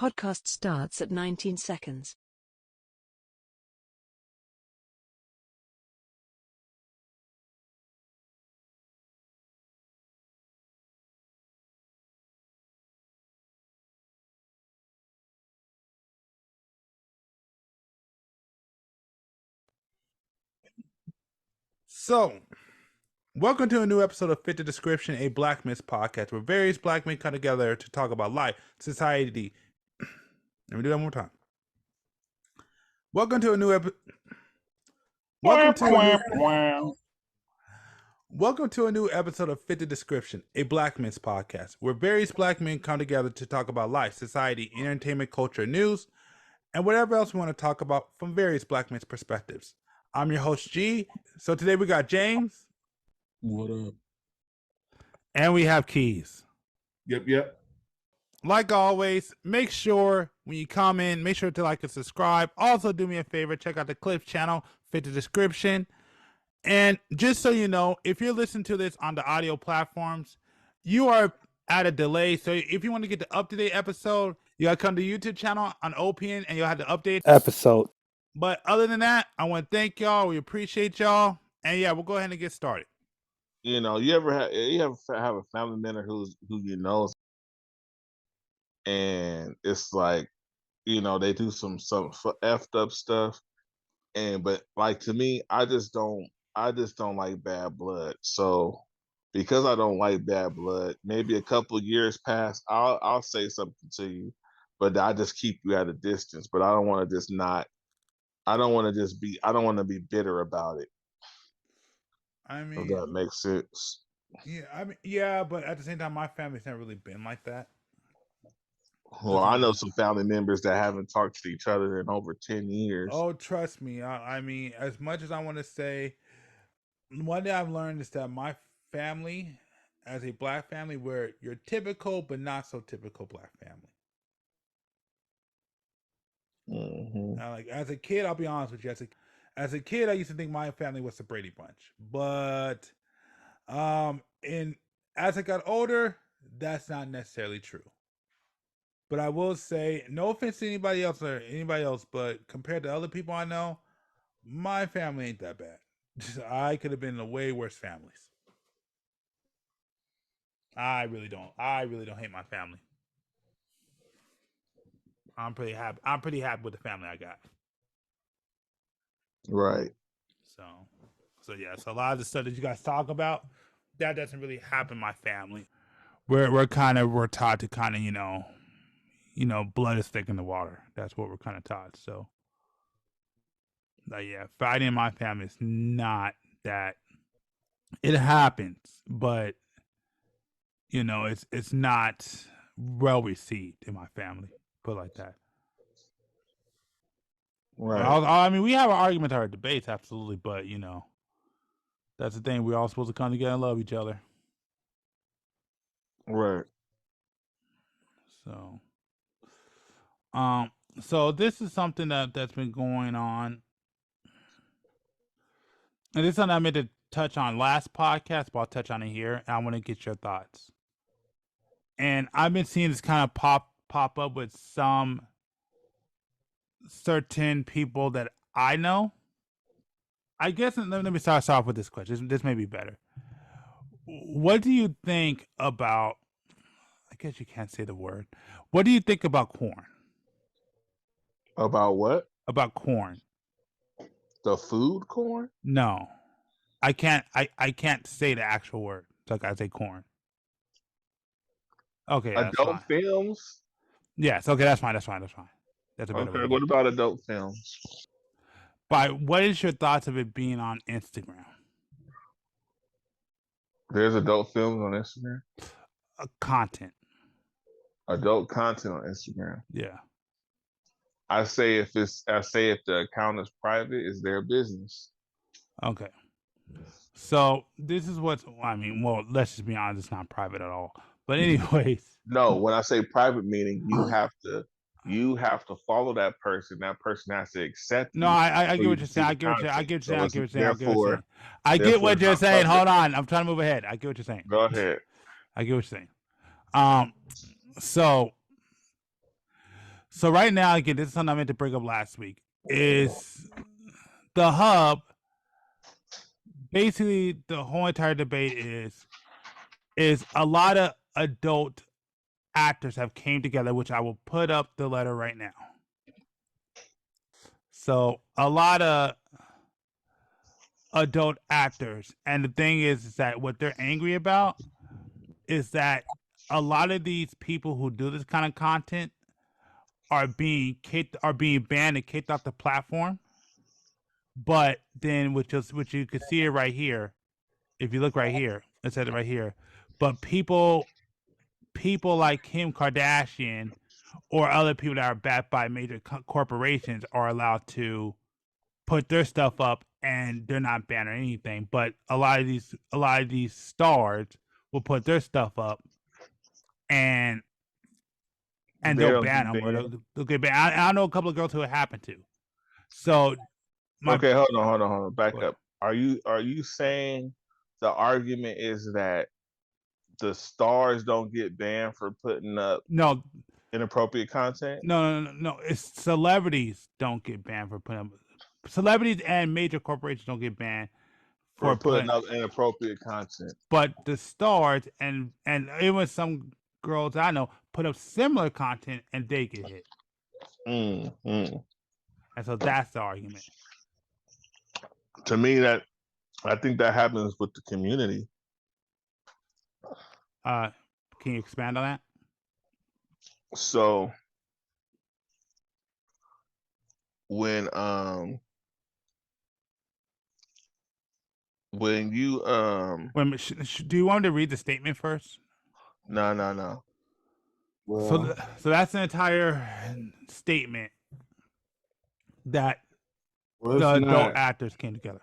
Podcast starts at 19 seconds. So, welcome to a new episode of Fit the Description, a Black Men's podcast where various black men come together to talk about life, society. Let me do that one more time. Welcome to a new episode. Welcome to a new episode of Fit the Description, a Black Men's podcast where various black men come together to talk about life, society, entertainment, culture, news, and whatever else we want to talk about from various black men's perspectives. I'm your host, G. So today we got James. What up? And we have Keys. Yep. Like always, make sure when you come in, make sure to like and subscribe. Also, do me a favor, check out the Clips channel, Fit the Description. And just so you know, if you're listening to this on the audio platforms, you are at a delay. So if you want to get the up-to-date episode, you got to come to the YouTube channel on OPN and you'll have the update episode. But other than that, I want to thank y'all. We appreciate y'all. And yeah, we'll go ahead and get started. You know, you ever have a family member who you know, and it's like, you know, they do some effed up stuff, but like to me, I just don't like bad blood. So because I don't like bad blood, maybe a couple years pass, I'll say something to you, but I just keep you at a distance. But I don't want to be bitter about it. I mean, if that makes sense. Yeah, but at the same time, my family's never really been like that. Well, I know some family members that haven't talked to each other in over 10 years. Oh, trust me. I mean, as much as I want to say, one thing I've learned is that my family, as a black family, we're your typical but not so typical black family. Mm-hmm. Now, like as a kid, I'll be honest with you. As a kid, I used to think my family was the Brady Bunch, but as I got older, that's not necessarily true. But I will say, no offense to anybody else, but compared to other people I know, my family ain't that bad. I could have been in way worse families. I really don't hate my family. I'm pretty happy with the family I got. Right. So yeah. So a lot of the stuff that you guys talk about, that doesn't really happen in my family. We're taught to kind of, you know, blood is thick in the water. That's what we're kind of taught. So, yeah, fighting in my family is not that. It happens, but you know, it's not well received in my family. Put it like that. Right. I mean, we have our arguments, our debates, absolutely, but you know, that's the thing. We're all supposed to come together and love each other. Right. So this is something that's been going on. And this is something I meant to touch on last podcast, but I'll touch on it here. And I want to get your thoughts. And I've been seeing this kind of pop up with some certain people that I know. I guess let me start off with this question. This may be better. What do you think about, I guess you can't say the word. What do you think about corn? About what? About corn. The food corn? No. I can't say the actual word. So I gotta say corn. Okay. Adult films? Yes, okay, that's fine. That's a better Okay, what about adult films? What is your thoughts of it being on Instagram? There's adult films on Instagram? Content. Adult content on Instagram. Yeah. I say if the account is private, it's their business. Okay. So this is let's just be honest, it's not private at all. But anyways. No, when I say private, meaning you have to follow that person. That person has to accept. No, I get what you're saying. I get what you're saying. Hold on. I'm trying to move ahead. I get what you're saying. Go ahead. I get what you're saying. So So right now, again, this is something I meant to bring up last week. Is the hub basically the whole entire debate is a lot of adult actors have came together, which I will put up the letter right now. So a lot of adult actors, and the thing is that what they're angry about is that a lot of these people who do this kind of content are being banned and kicked off the platform. But then, which you can see it right here, if you look right here, it said it right here. But people like Kim Kardashian or other people that are backed by major corporations are allowed to put their stuff up, and they're not banned or anything. But a lot of these stars will put their stuff up, and they'll ban them, or they'll get banned. I know a couple of girls who it happened to. So, okay, hold on, back up. Are you saying the argument is that the stars don't get banned for putting up inappropriate content? No. It's celebrities don't get banned for putting up. Celebrities and major corporations don't get banned for putting up inappropriate content. But the stars and even some girls I know put up similar content and they get hit. And so that's the argument. To me, I think that happens with the community. Can you expand on that? So when you do you want me to read the statement first? No. Well, so that's an entire statement that the adult actors came together.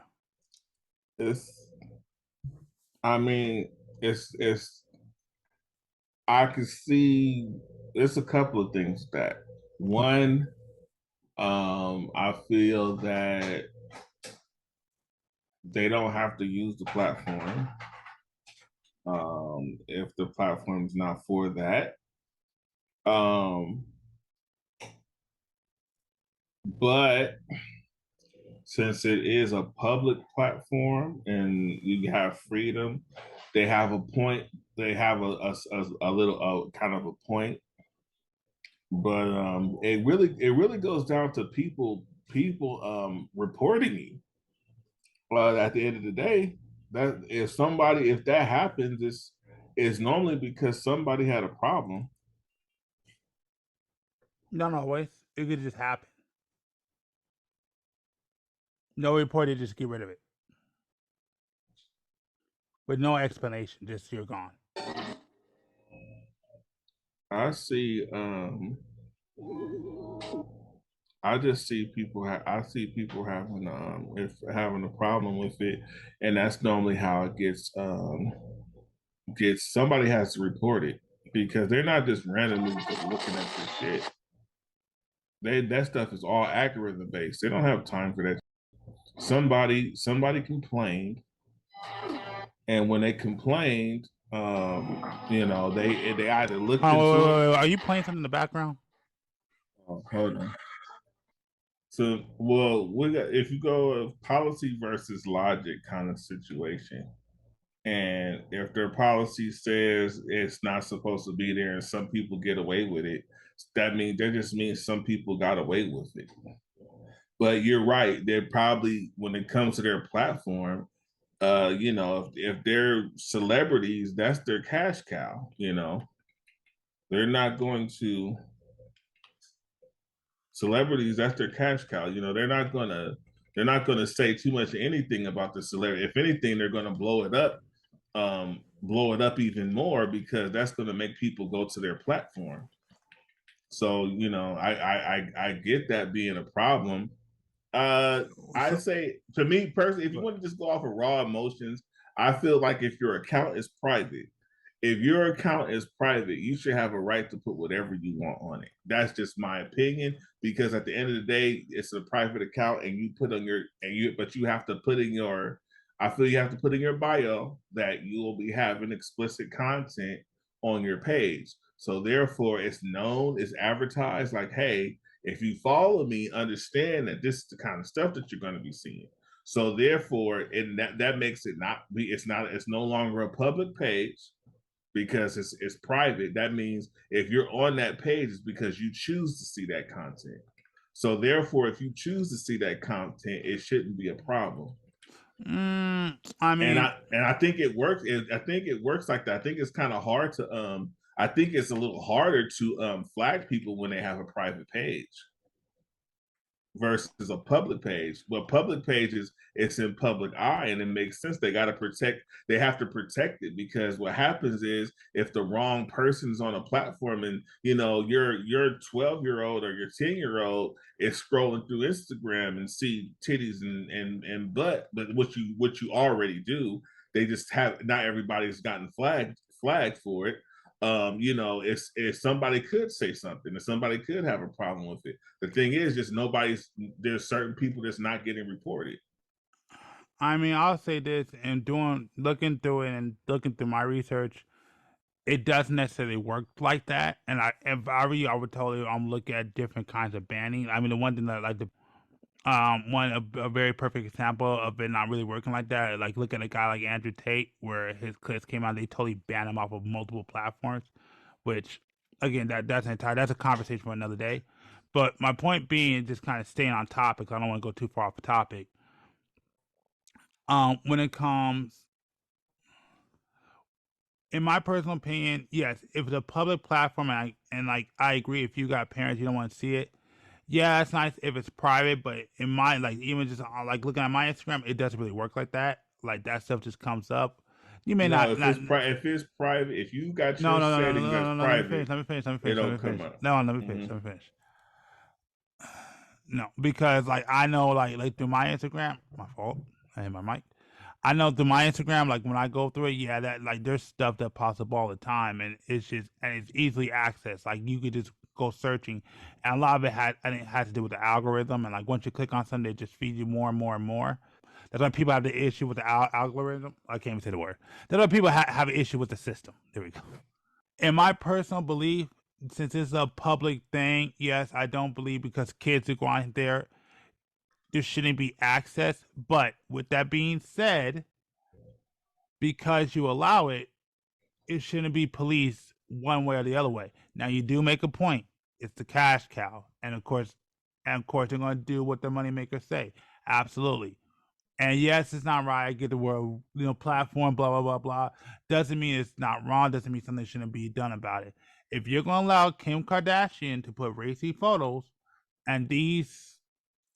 I can see there's a couple of things with that. One, I feel that they don't have to use the platform if the platform is not for that. But since it is a public platform and you have freedom, they have a point. They have a little kind of a point. But it really goes down to people reporting you. At the end of the day, that if that happens, it's normally because somebody had a problem. Not always. It could just happen. No report, they just get rid of it. With no explanation, just you're gone. I see I just see people having having a problem with it, and that's normally how it gets somebody has to report it, because they're not just randomly just looking at this shit. That stuff is all algorithm based. They don't have time for that. Somebody complained, and when they complained, they either looked into it. Are you playing something in the background? Oh, hold on. So, if you go policy versus logic kind of situation, and if their policy says it's not supposed to be there and some people get away with it, that just means some people got away with it. But you're right. They're probably, when it comes to their platform, if they're celebrities, that's their cash cow. They're not going to. Celebrities, that's their cash cow. They're not gonna say too much of anything about the celebrity. If anything, they're gonna blow it up even more, because that's gonna make people go to their platform. So I get that being a problem. I say, to me personally, if you want to just go off of raw emotions, I feel like if your account is private, you should have a right to put whatever you want on it. That's just my opinion, because at the end of the day, it's a private account, and but you have to put in your, I feel you have to put in your bio that you will be having explicit content on your page. So therefore, it's known, it's advertised like, hey, if you follow me, understand that this is the kind of stuff that you're going to be seeing. So therefore, that makes it it's no longer a public page because it's private. That means if you're on that page, it's because you choose to see that content. So therefore, if you choose to see that content, it shouldn't be a problem. I mean, and I think it works. I think it works like that. I think it's kind of hard to I think it's a little harder to flag people when they have a private page versus a public page. But public pages, it's in public eye, and it makes sense. They have to protect it, because what happens is if the wrong person's on a platform and your 12-year-old or your 10-year-old is scrolling through Instagram and see titties and butt, but what you already do, they just have, not everybody's gotten flagged for it. If somebody could say something, and somebody could have a problem with it. The thing is, just there's certain people that's not getting reported. I mean, I'll say this, and looking through it and looking through my research, it doesn't necessarily work like that. And if I were you, I would totally look at different kinds of banning. I mean, the one thing that a very perfect example of it not really working like that, like look at a guy like Andrew Tate, where his clips came out, they totally banned him off of multiple platforms, which again, that's a conversation for another day. But my point being, just kind of staying on topic, I don't want to go too far off the topic. When it comes, in my personal opinion, yes, if it's a public platform, and I agree, if you got parents, you don't want to see it. Yeah, that's nice if it's private, but in my, like, even just like looking at my Instagram, it doesn't really work like that. Like that stuff just comes up. You may not. If it's private, if you got No, your no, no, no, no, settings as no, no. private, Let me finish. it don't come up. No, let me finish. Let me finish. No, because like I know, like through my Instagram, my fault. I hit my mic. I know through my Instagram, like when I go through it, yeah, that like there's stuff that pops up all the time, and it's easily accessed. Like you could just go searching, and a lot of it has to do with the algorithm, and like once you click on something, it just feeds you more and more and more. That's why people have the issue with the algorithm. I can't even say the word. That's why people have an issue with the system. There we go. In my personal belief, since it's a public thing, yes, I don't believe because kids are going there shouldn't be access. But with that being said, because you allow it, it shouldn't be policed one way or the other way. Now you do make a point. It's the cash cow. And of course they're gonna do what the moneymakers say. Absolutely. And yes, it's not right. I get the word, platform, blah, blah, blah, blah. Doesn't mean it's not wrong. Doesn't mean something shouldn't be done about it. If you're going to allow Kim Kardashian to put racy photos, and these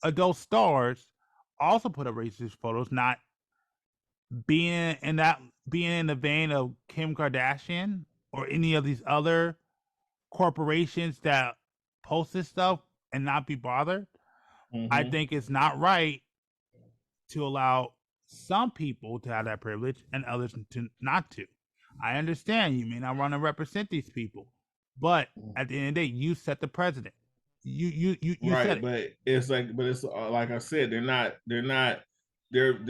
adult stars also put up racist photos, not being in the vein of Kim Kardashian or any of these other corporations that post this stuff and not be bothered, I think it's not right to allow some people to have that privilege and others to not to. I understand you may not want to represent these people, but at the end of the day, you set the precedent. You right, said it. But it's like I said, they're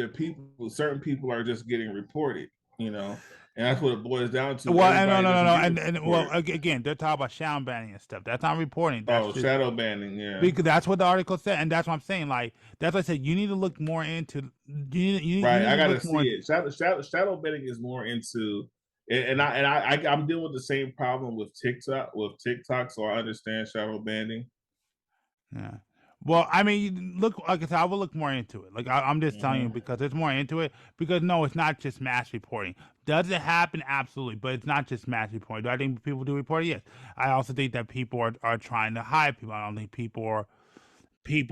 people. Certain people are just getting reported, and that's what it boils down to. Well, no, and well, again, they're talking about shadow banning and stuff. That's not reporting. That's just, shadow banning, yeah. Because that's what the article said, and that's what I'm saying. Like that's what I said. You need to look more into. I gotta see it. Shadow banning is more into, I'm dealing with the same problem with TikTok. So I understand shadow banning. Yeah. Well, I mean, look, like I said, I will look more into it. Like I'm just telling you because there's more into it. Because no, it's not just mass reporting. Does it happen? Absolutely, but it's not just mass reporting. Do I think people do report it? Yes. I also think that people are trying to hide people. I don't think people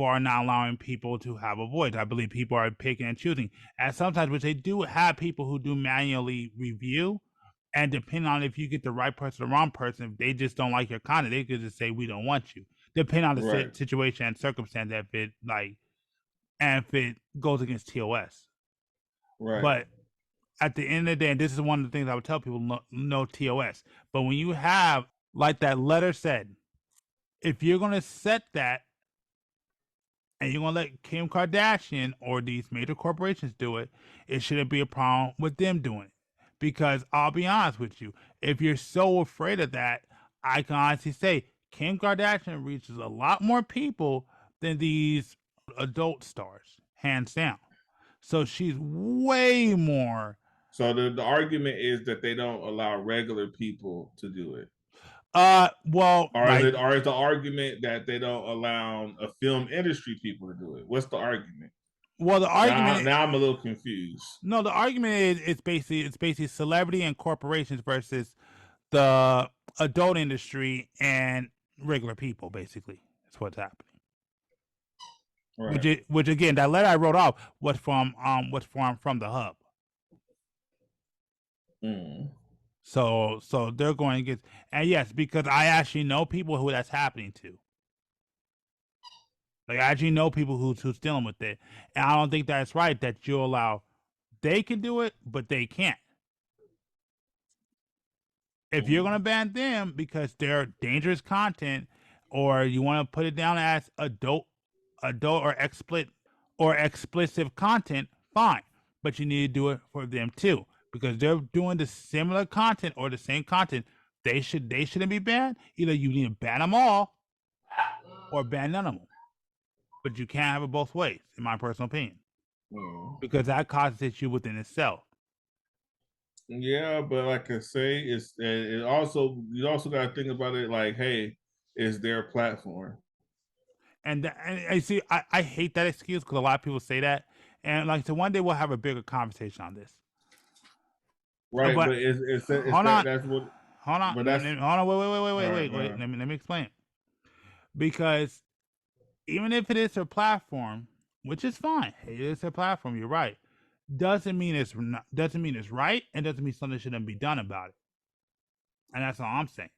are not allowing people to have a voice. I believe people are picking and choosing. And sometimes, which they do have people who do manually review, and depending on if you get the right person or the wrong person, if they just don't like your content, they could just say we don't want you. Depending on the situation and circumstance, if it goes against TOS. Right. But at the end of the day, and this is one of the things I would tell people, no TOS. But when you have, like that letter said, if you're going to set that and you're going to let Kim Kardashian or these major corporations do it, it shouldn't be a problem with them doing it. Because I'll be honest with you, if you're so afraid of that, I can honestly say Kim Kardashian reaches a lot more people than these adult stars, hands down. So she's way more. So the argument is that they don't allow regular people to do it. Well, Or like, is the argument that they don't allow a film industry people to do it? What's the argument? well, the argument. Now I'm a little confused. No, the argument is it's basically celebrity and corporations versus the adult industry and regular people. Basically, that's what's happening. Right. Which again, that letter I wrote off was from the hub. Mm. So they're going to get, and yes, because I actually know people who that's happening to. Like, I actually know people who's dealing with it, and I don't think that's right that you allow. They can do it, but they can't. If you're going to ban them because they're dangerous content, or you want to put it down as adult or explicit content, fine. But you need to do it for them too, because they're doing the similar content or the same content. They shouldn't be banned. Either you need to ban them all, or ban none of them. But you can't have it both ways, in my personal opinion, because that causes issue within itself. Yeah, but like I say, it also, you also got to think about it like, hey, it's their platform. And I see, I hate that excuse because a lot of people say that, and like, so one day we'll have a bigger conversation on this. Right, but hold on, that's what. Hold on, but that's, hold on, wait. Let me explain it. Because even if it is their platform, which is fine, it is their platform. You're right. Doesn't mean it's right, and doesn't mean something shouldn't be done about it. And that's all I'm saying.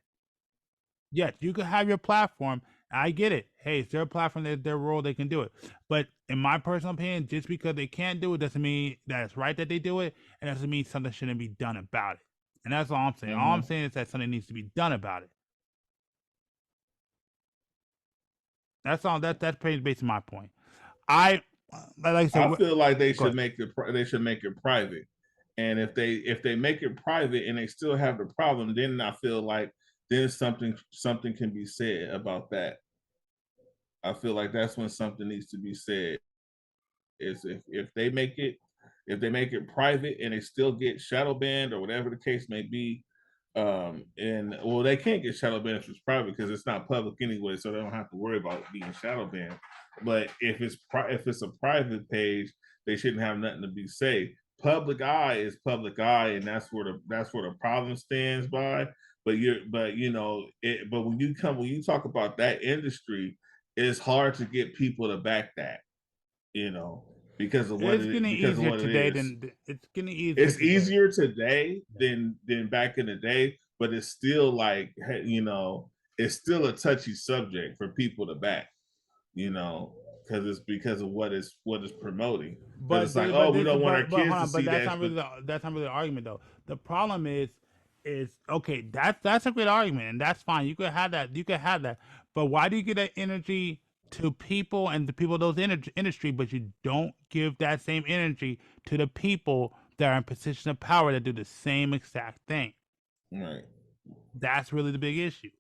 Yes, you can have your platform. I get it. Hey, it's their platform, their role, they can do it. But in my personal opinion, just because they can't do it doesn't mean that it's right that they do it, and doesn't mean something shouldn't be done about it. And that's all I'm saying. All I'm saying is that something needs to be done about it. That's all. That's basically my point. Like I said, I feel like they should make it private. And if they make it private and they still have the problem, then I feel like then something can be said about that. I feel like that's when something needs to be said. Is if they make it private and they still get shadow banned or whatever the case may be, and well, they can't get shadow banned if it's private because it's not public anyway, so they don't have to worry about being shadow banned. But if it's a private page, they shouldn't have nothing to be said. Public eye is public eye, and that's where the problem stands by. But when you talk about that industry, it's hard to get people to back that, because of what it's getting easier today than it's getting easier. It's easier today than back in the day, but it's still like, it's still a touchy subject for people to back, because it's because of what is promoting. But it's like, we don't want our kids to see that. That's not really the argument though. The problem is okay. That's a great argument, and that's fine. You could have that. But why do you get that energy to people and the people of those industry, but you don't give that same energy to the people that are in position of power that do the same exact thing? Right. That's really the big issue.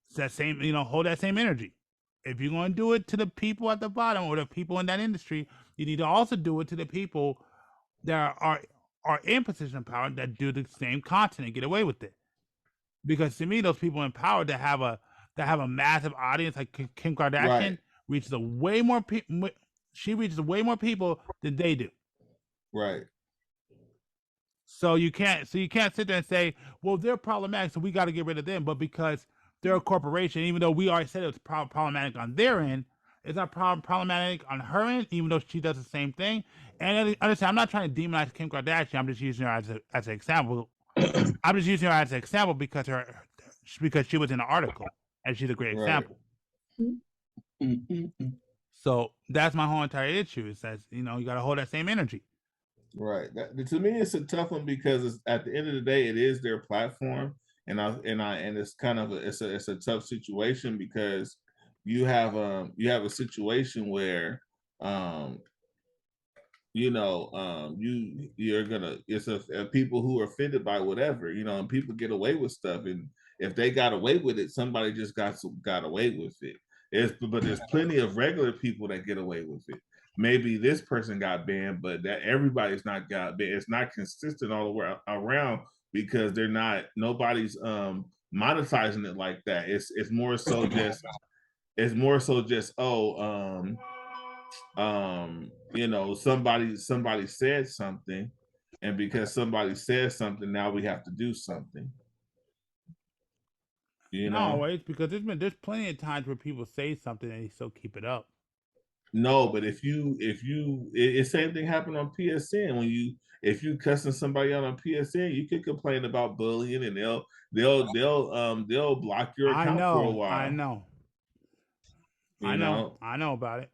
It's that same, hold that same energy. If you're going to do it to the people at the bottom or the people in that industry, you need to also do it to the people that are in position of power that do the same content and get away with it. Because to me, those people in power that have a massive audience, like Kim Kardashian, reaches way more people. She reaches way more people than they do. Right. So you can't sit there and say, well, they're problematic, so we got to get rid of them. But because they're a corporation, even though we already said it was problematic on their end, it's not problematic on her end, even though she does the same thing. And understand, I'm not trying to demonize Kim Kardashian. I'm just using her as an example. I'm just using her as an example because she was in the article, and she's a great example. So that's my whole entire issue. Is that you got to hold that same energy. Right. To me, it's a tough one because at the end of the day, it is their platform, and it's kind of it's a tough situation because you have a situation where you're gonna, it's people who are offended by whatever, and people get away with stuff, and If they got away with it, somebody just got away with it. But there's plenty of regular people that get away with it. Maybe this person got banned, but that everybody's not got banned. It's not consistent all the way around because nobody's monetizing it like that. It's more so just somebody said something, and because somebody says something, now we have to do something. Not always, because there's plenty of times where people say something and they still keep it up. No, but if same thing happened on PSN. If you cussing somebody out on PSN, you could complain about bullying, and they'll block your account for a while. I know about it,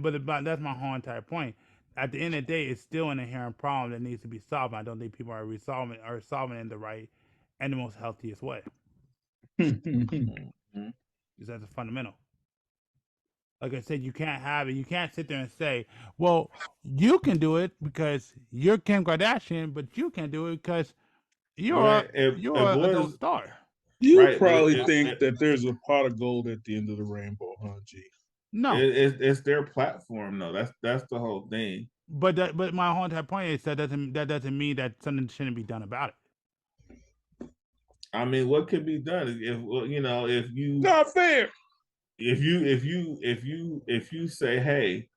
but that's my whole entire point. At the end of the day, it's still an inherent problem that needs to be solved. I don't think people are solving it in the right and the most healthiest way. Because that's a fundamental. Like I said, you can't have it. You can't sit there and say, well, you can do it because you're Kim Kardashian, but you can't do it because you're an adult star. You probably think that there's a pot of gold at the end of the rainbow, huh, G? No. It's their platform, though. That's the whole thing. But my whole entire point is that doesn't mean that something shouldn't be done about it. I mean, what could be done if you not fair. If you say, hey,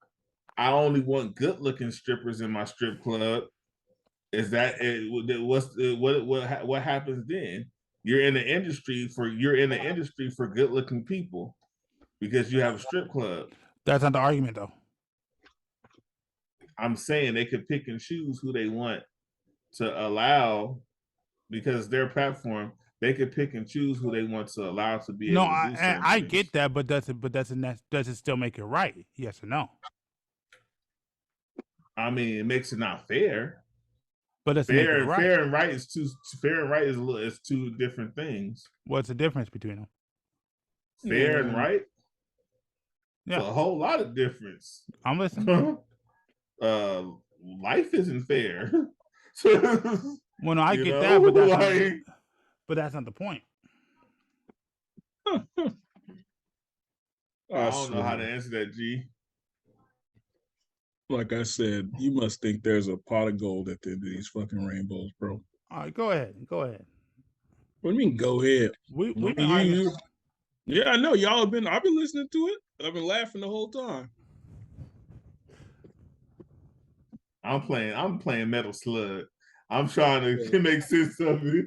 I only want good looking strippers in my strip club, is that what happens then? You're in the industry for good looking people because you have a strip club. That's not the argument, though. I'm saying they could pick and choose who they want to allow because their platform. They could pick and choose who they want to allow to be able to do something. I get that, but does it still make it right? Yes or no? I mean, it makes it not fair. But does it make it right? Fair and right is two different things. What's the difference between them? Fair and right? Yeah, it's a whole lot of difference. I'm listening. Life isn't fair. Well, no, I get that, but that's not the point. I don't know how to answer that, G. Like I said, you must think there's a pot of gold at the end of these fucking rainbows, bro. All right, go ahead. What do you mean, go ahead? Yeah, I know y'all I've been listening to it. I've been laughing the whole time. I'm playing Metal Slug. I'm trying to make sense of it.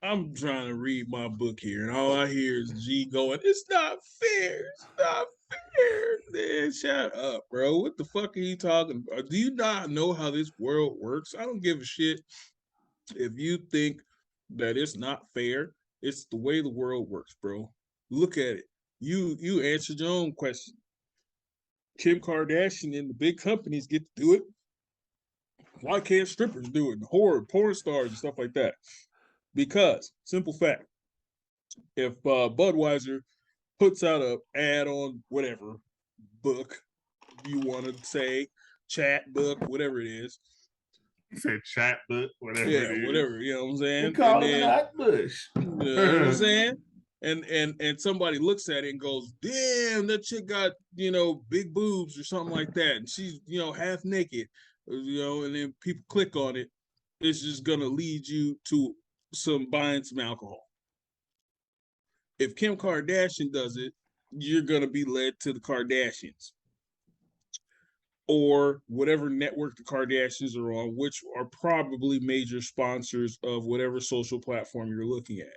I'm trying to read my book here, and all I hear is G going, "It's not fair. It's not fair." Man, shut up, bro. What the fuck are you talking about? Do you not know how this world works? I don't give a shit if you think that it's not fair. It's the way the world works, bro. Look at it. You answered your own question. Kim Kardashian and the big companies get to do it. Why can't strippers do it? Porn stars and stuff like that. Because, simple fact, if Budweiser puts out an ad on whatever book you want to say, chat book, whatever it is. You said chat book, whatever it is. Whatever, you know what I'm saying? We call it Hot Bush. You know what I'm saying? And somebody looks at it and goes, damn, that chick got, big boobs or something like that. And she's, half naked, and then people click on it. It's just going to lead you to buying some alcohol. If Kim Kardashian does it, you're going to be led to the Kardashians or whatever network the Kardashians are on, which are probably major sponsors of whatever social platform you're looking at.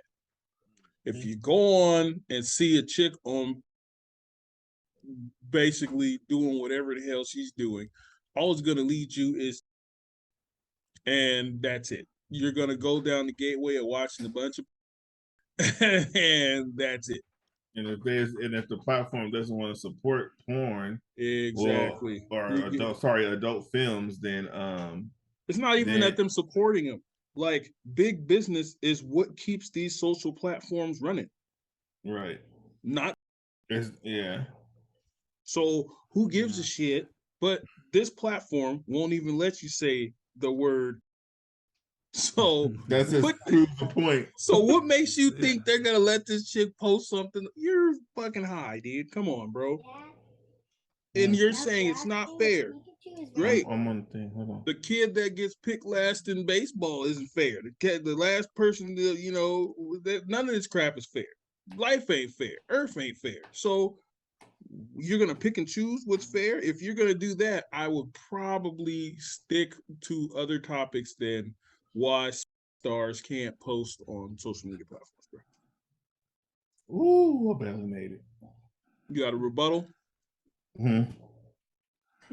If you go on and see a chick on basically doing whatever the hell she's doing, all it's going to lead you is, and that's it. You're going to go down the gateway of watching a bunch of, and that's it. And if the platform doesn't want to support porn, exactly, or adult films, then it's not even that them supporting them. Like, big business is what keeps these social platforms running. Right. Yeah. So who gives a shit? But this platform won't even let you say the word So That's just what, proves the point. so what makes you think they're gonna let this chick post something? You're fucking high, dude. Come on, bro. And you're saying it's not fair. Great. I'm on the thing. Hold on. The kid that gets picked last in baseball isn't fair. The last person, you know, none of this crap is fair. Life ain't fair. Earth ain't fair. So you're gonna pick and choose what's fair. If you're gonna do that, I would probably stick to other topics than why stars can't post on social media platforms, bro. Ooh, I barely made it. You got a rebuttal? Mm-hmm.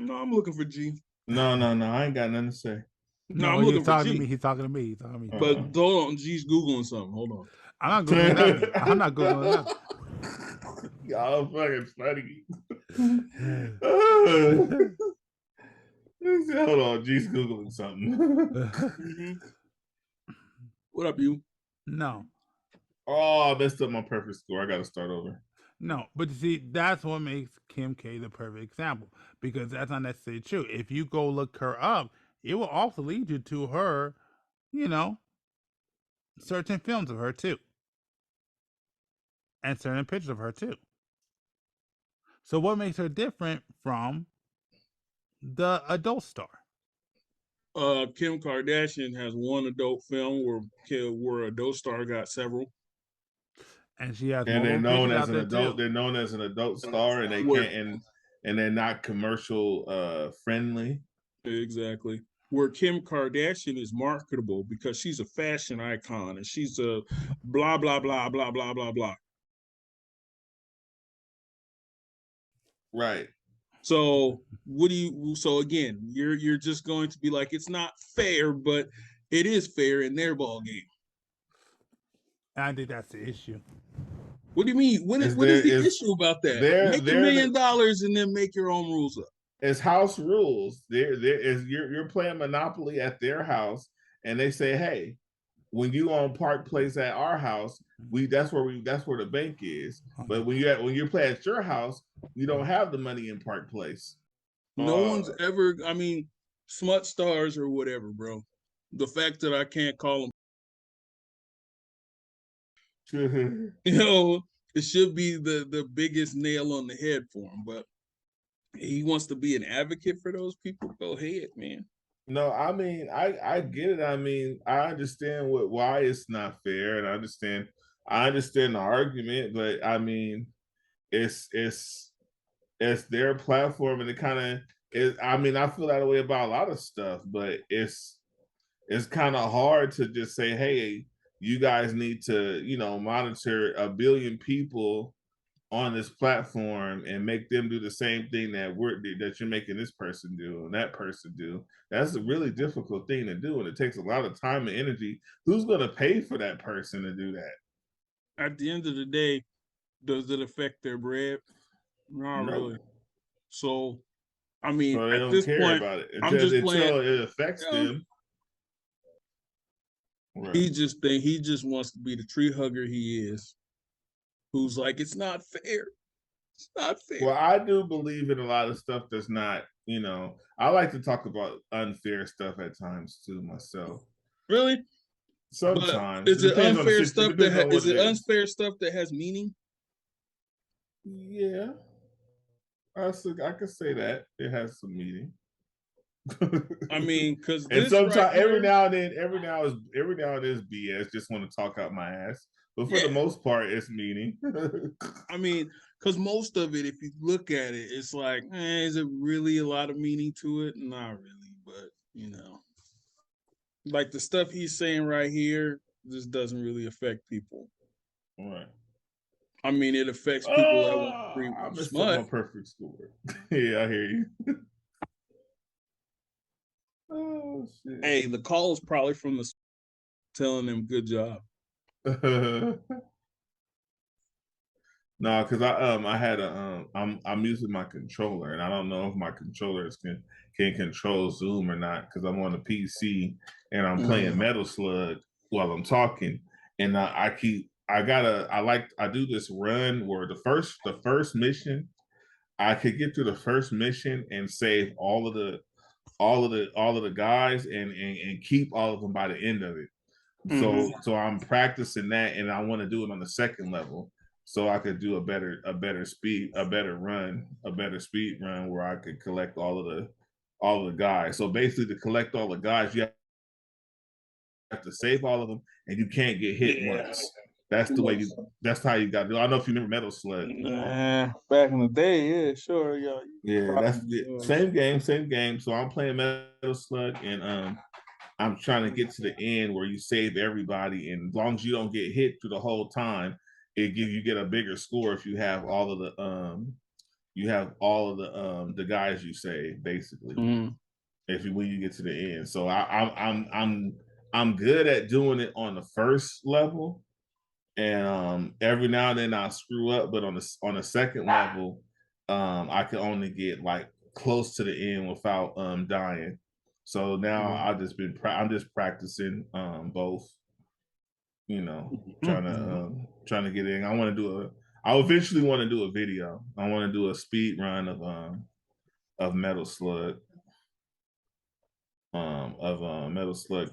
No, I'm looking for G. No, I ain't got nothing to say. No, I'm looking for G. He's talking to me. But hold on, G's Googling something. Hold on. I'm not Googling that. I'm not Googling that. Y'all fucking funny. Hold on, G's Googling something. Mm-hmm. What up, you? No. Oh, I messed up my perfect score. I got to start over. No, but you see, that's what makes Kim K the perfect example, because that's not necessarily true. If you go look her up, it will also lead you to her, you know, certain films of her too, and certain pictures of her too. So what makes her different from the adult star? Kim Kardashian has one adult film where adult star got several. And she has, and they're known as an adult. Too. They're known as an adult star, and they can't, and they're not commercial friendly. Exactly. Where Kim Kardashian is marketable because she's a fashion icon and she's a blah blah blah blah blah blah blah. Right. So what do you? So again, you're just going to be like, it's not fair, but it is fair in their ball game. I think that's the issue. What do you mean? What is the issue about that? Make $1 million and then make your own rules up. It's house rules. You're playing Monopoly at their house, and they say, hey, when you on Park Place at our house, that's where the bank is. But when you play at your house, you don't have the money in Park Place. No one's ever. I mean, smut stars or whatever, bro. The fact that I can't call them. You know, it should be the biggest nail on the head for him, but he wants to be an advocate for those people. Go ahead, man. No, I mean, I get it. I mean, I understand why it's not fair, and I understand the argument, but I mean, it's their platform, and it kind of is. I mean, I feel that way about a lot of stuff, but it's kind of hard to just say, hey, you guys need to, you know, monitor 1 billion people on this platform and make them do the same thing that you're making this person do and that person do. That's a really difficult thing to do, and it takes a lot of time and energy. Who's going to pay for that person to do that? At the end of the day, does it affect their bread? Not really. So, I mean, so they at don't this care point, about it until it affects them. Right. He just wants to be the tree hugger he is, who's like, it's not fair. It's not fair. Well, I do believe in a lot of stuff that's not, you know, I like to talk about unfair stuff at times too myself. Really? Sometimes. But is it unfair stuff unfair stuff that has meaning? Yeah. I could say that it has some meaning. I mean, because sometimes every now and then is BS. Just want to talk out my ass, but for the most part, it's meaning. I mean, because most of it, if you look at it, it's like, is it really a lot of meaning to it? Not really, but you know, like the stuff he's saying right here, this doesn't really affect people. All right. I mean, it affects people that want to agree with smut. My perfect score. Yeah, I hear you. Oh shit! Hey, the call is probably from the telling them good job. No, because I had I'm using my controller, and I don't know if my controllers can control Zoom or not, because I'm on a PC and I'm playing Metal Slug while I'm talking, and I do this run where the first mission, I could get through the first mission and save all of the all of the guys and keep all of them by the end of it. So I'm practicing that, and I want to do it on the second level, so I could do a better speed run where I could collect all of the guys. So basically, to collect all the guys, you have to save all of them, and you can't get hit once. That's the way that's how you got to do it. I don't know if you remember Metal Slug. Back in the day, yeah, sure, yeah. That's the same game. So I'm playing Metal Slug, and I'm trying to get to the end where you save everybody, and as long as you don't get hit through the whole time, you get a bigger score if you have all of the guys you save, basically. When you get to the end. So I'm good at doing it on the first level, and every now and then I screw up, but on the second level, I can only get like close to the end without dying. So now I'm just practicing both, trying to get in. I eventually want to do a video. I want to do a speed run of Metal Slug. Metal Slug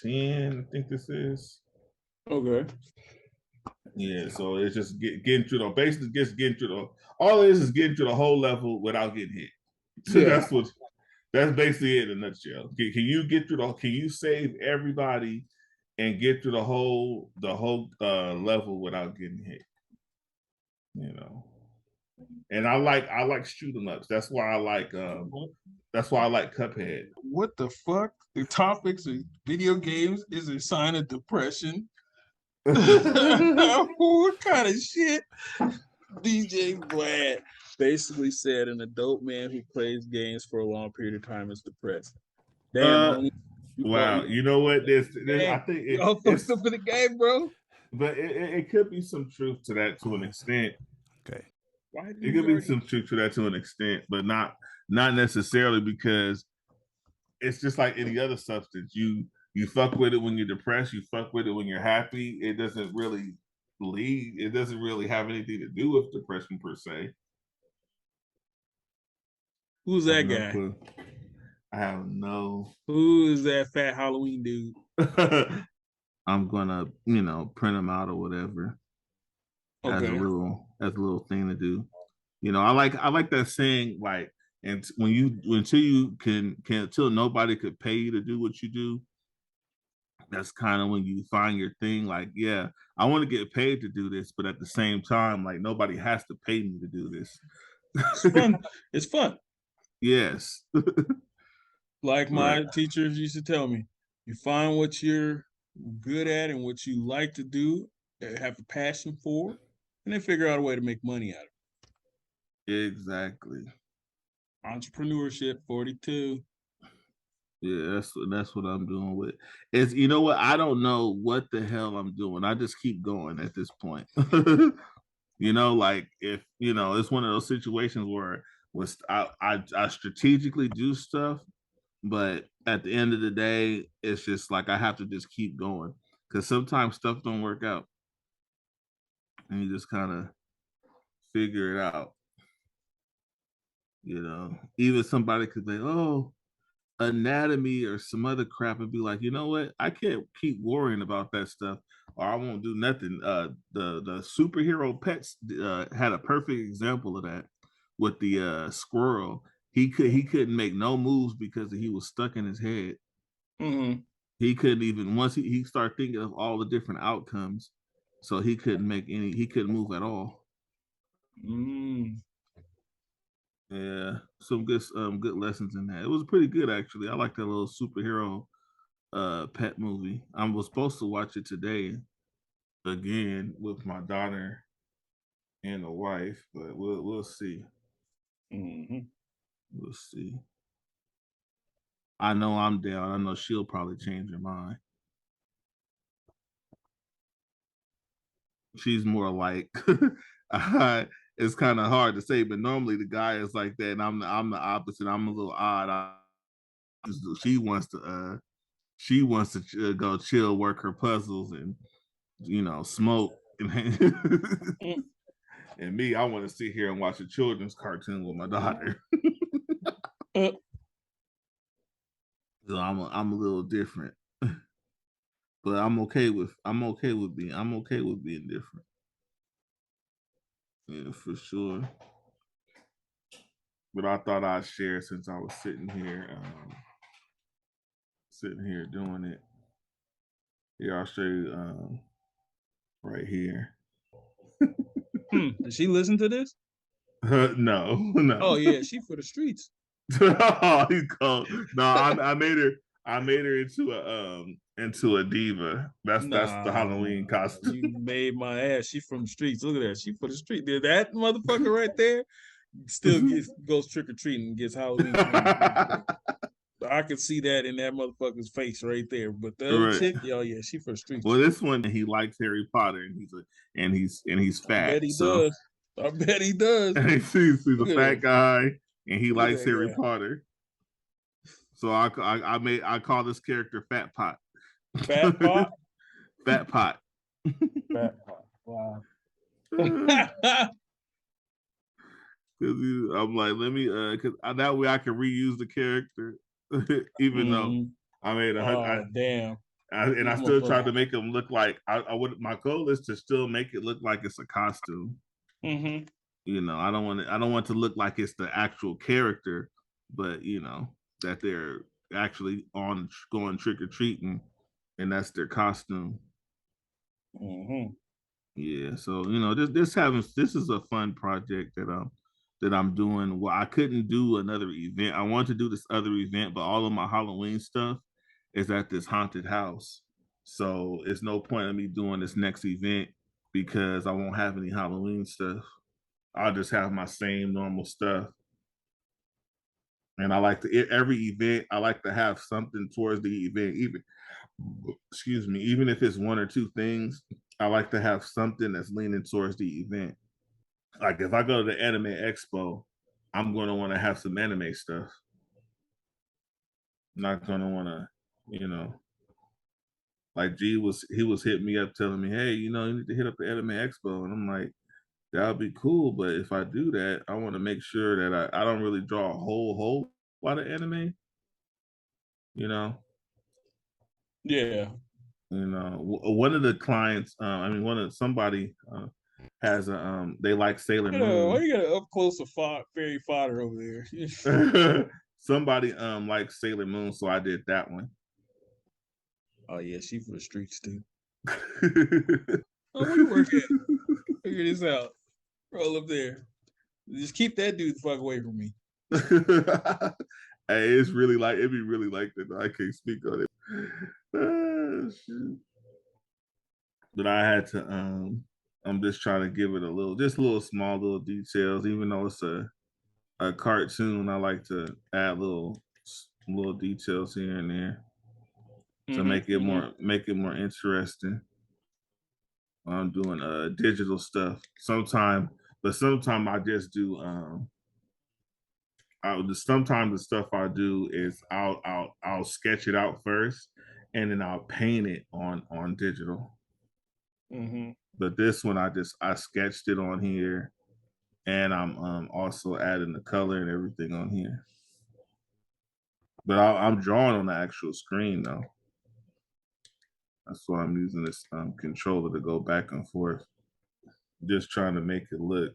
10, I think this is. Okay. Yeah, so it's just getting through basically just getting through all it is getting through the whole level without getting hit. So Yeah. that's basically it in a nutshell. Can you get through can you save everybody and get through the whole level without getting hit? And I like shoot 'em ups. That's why I like Cuphead. What the fuck? The topics of video games is a sign of depression. What kind of shit? DJ Vlad basically said an adult man who plays games for a long period of time is depressed. Damn. Wow. You know what? I think it's up in the game, bro. But it could be some truth to that to an extent. Okay. It could be some truth to that to an extent, but not necessarily, because it's just like any other substance. You fuck with it when you're depressed. You fuck with it when you're happy. It doesn't really have anything to do with depression per se. Who's that guy? Clue. I have no. Who is that fat Halloween dude? I'm gonna, print them out or whatever. Okay. As a little thing to do. I like that saying, like, and until nobody could pay you to do what you do, that's kind of when you find your thing. Like, yeah, I want to get paid to do this, but at the same time, like, nobody has to pay me to do this. It's fun. It's fun. Yes. Like my teachers used to tell me, you find what you're good at and what you like to do, have a passion for, and then figure out a way to make money out of it. Exactly. Entrepreneurship 42. Yeah, that's what I'm doing with. It's, you know what? I don't know what the hell I'm doing. I just keep going at this point. Like, if it's one of those situations where I strategically do stuff, but at the end of the day, it's just like I have to just keep going, because sometimes stuff don't work out, and you just kind of figure it out. Even somebody could say, "Oh, anatomy," or some other crap, and be like, you know what? I can't keep worrying about that stuff, or I won't do nothing. The superhero pets had a perfect example of that with the squirrel. He couldn't make no moves because he was stuck in his head. Mm-hmm. He couldn't even, once he started thinking of all the different outcomes, so he couldn't move at all. Yeah, some good lessons in that. It was pretty good, actually. I like that little superhero pet movie. I was supposed to watch it today again with my daughter and the wife, but we'll see. We'll see. I know I'm down. I know she'll probably change her mind. She's more like it's kind of hard to say, but normally the guy is like that, and I'm the opposite. I'm a little odd. She wants to go chill, work her puzzles, and smoke. And me, I want to sit here and watch a children's cartoon with my daughter. So I'm a little different. But I'm okay with being different. Yeah, for sure. But I thought I'd share since I was sitting here doing it. Here, I'll show you right here. Did she listen to this? No, no. Oh yeah, she for the streets. Oh, he's cold. No, I made her into a diva. That's the Halloween costume. You made my ass. She from the streets. Look at that. She for the street. That motherfucker right there still goes trick or treating and gets Halloween candy. I could see that in that motherfucker's face right there. But the other chick, oh yeah, she for the streets. Well, this one he likes Harry Potter, and he's fat. I bet he does. I bet he does. He's a fat guy, and he likes Harry guy. Potter. So I call this character Fat Pot. Fat Pot. Fat Pot. Fat Pot. Wow. I'm like, let me, because that way I can reuse the character, even though I made damn. I still tried to make him look like I would. My goal is to still make it look like it's a costume. Mm-hmm. You know, I don't want it to look like it's the actual character, but you know that they're actually going trick or treating, and that's their costume. Mm-hmm. Yeah, so you know, this is a fun project that I'm doing. Well, I couldn't do another event. I wanted to do this other event, but all of my Halloween stuff is at this haunted house. So it's no point in me doing this next event because I won't have any Halloween stuff. I'll just have my same normal stuff. And I like to every event, I like to have something towards the event, even if it's one or two things, I like to have something that's leaning towards the event. Like if I go to the Anime Expo, I'm going to want to have some anime stuff. I'm not going to want to, you know, like he was hitting me up telling me, hey, you know, you need to hit up the Anime Expo. And I'm like, that would be cool. But if I do that, I want to make sure that I don't really draw a whole lot of anime, you know? Yeah. You know, one of the clients, somebody has they like Sailor Moon. Why you got an up close of fairy fodder over there? Somebody likes Sailor Moon, so I did that one. Oh yeah, she for the streets too. Oh, where you work at? Figure this out. Roll up there. Just keep that dude the fuck away from me. Hey, it'd be really like that. I can't speak on it. But I had to I'm just trying to give it a little small little details, even though it's a cartoon. I like to add little details here and there to make it more interesting. I'm doing digital stuff sometimes I just do sometimes the stuff I do is I'll sketch it out first and then I'll paint it on digital. Mm-hmm. But this one I sketched it on here, and I'm also adding the color and everything on here. But I'm drawing on the actual screen though. That's why I'm using this controller to go back and forth. Just trying to make it look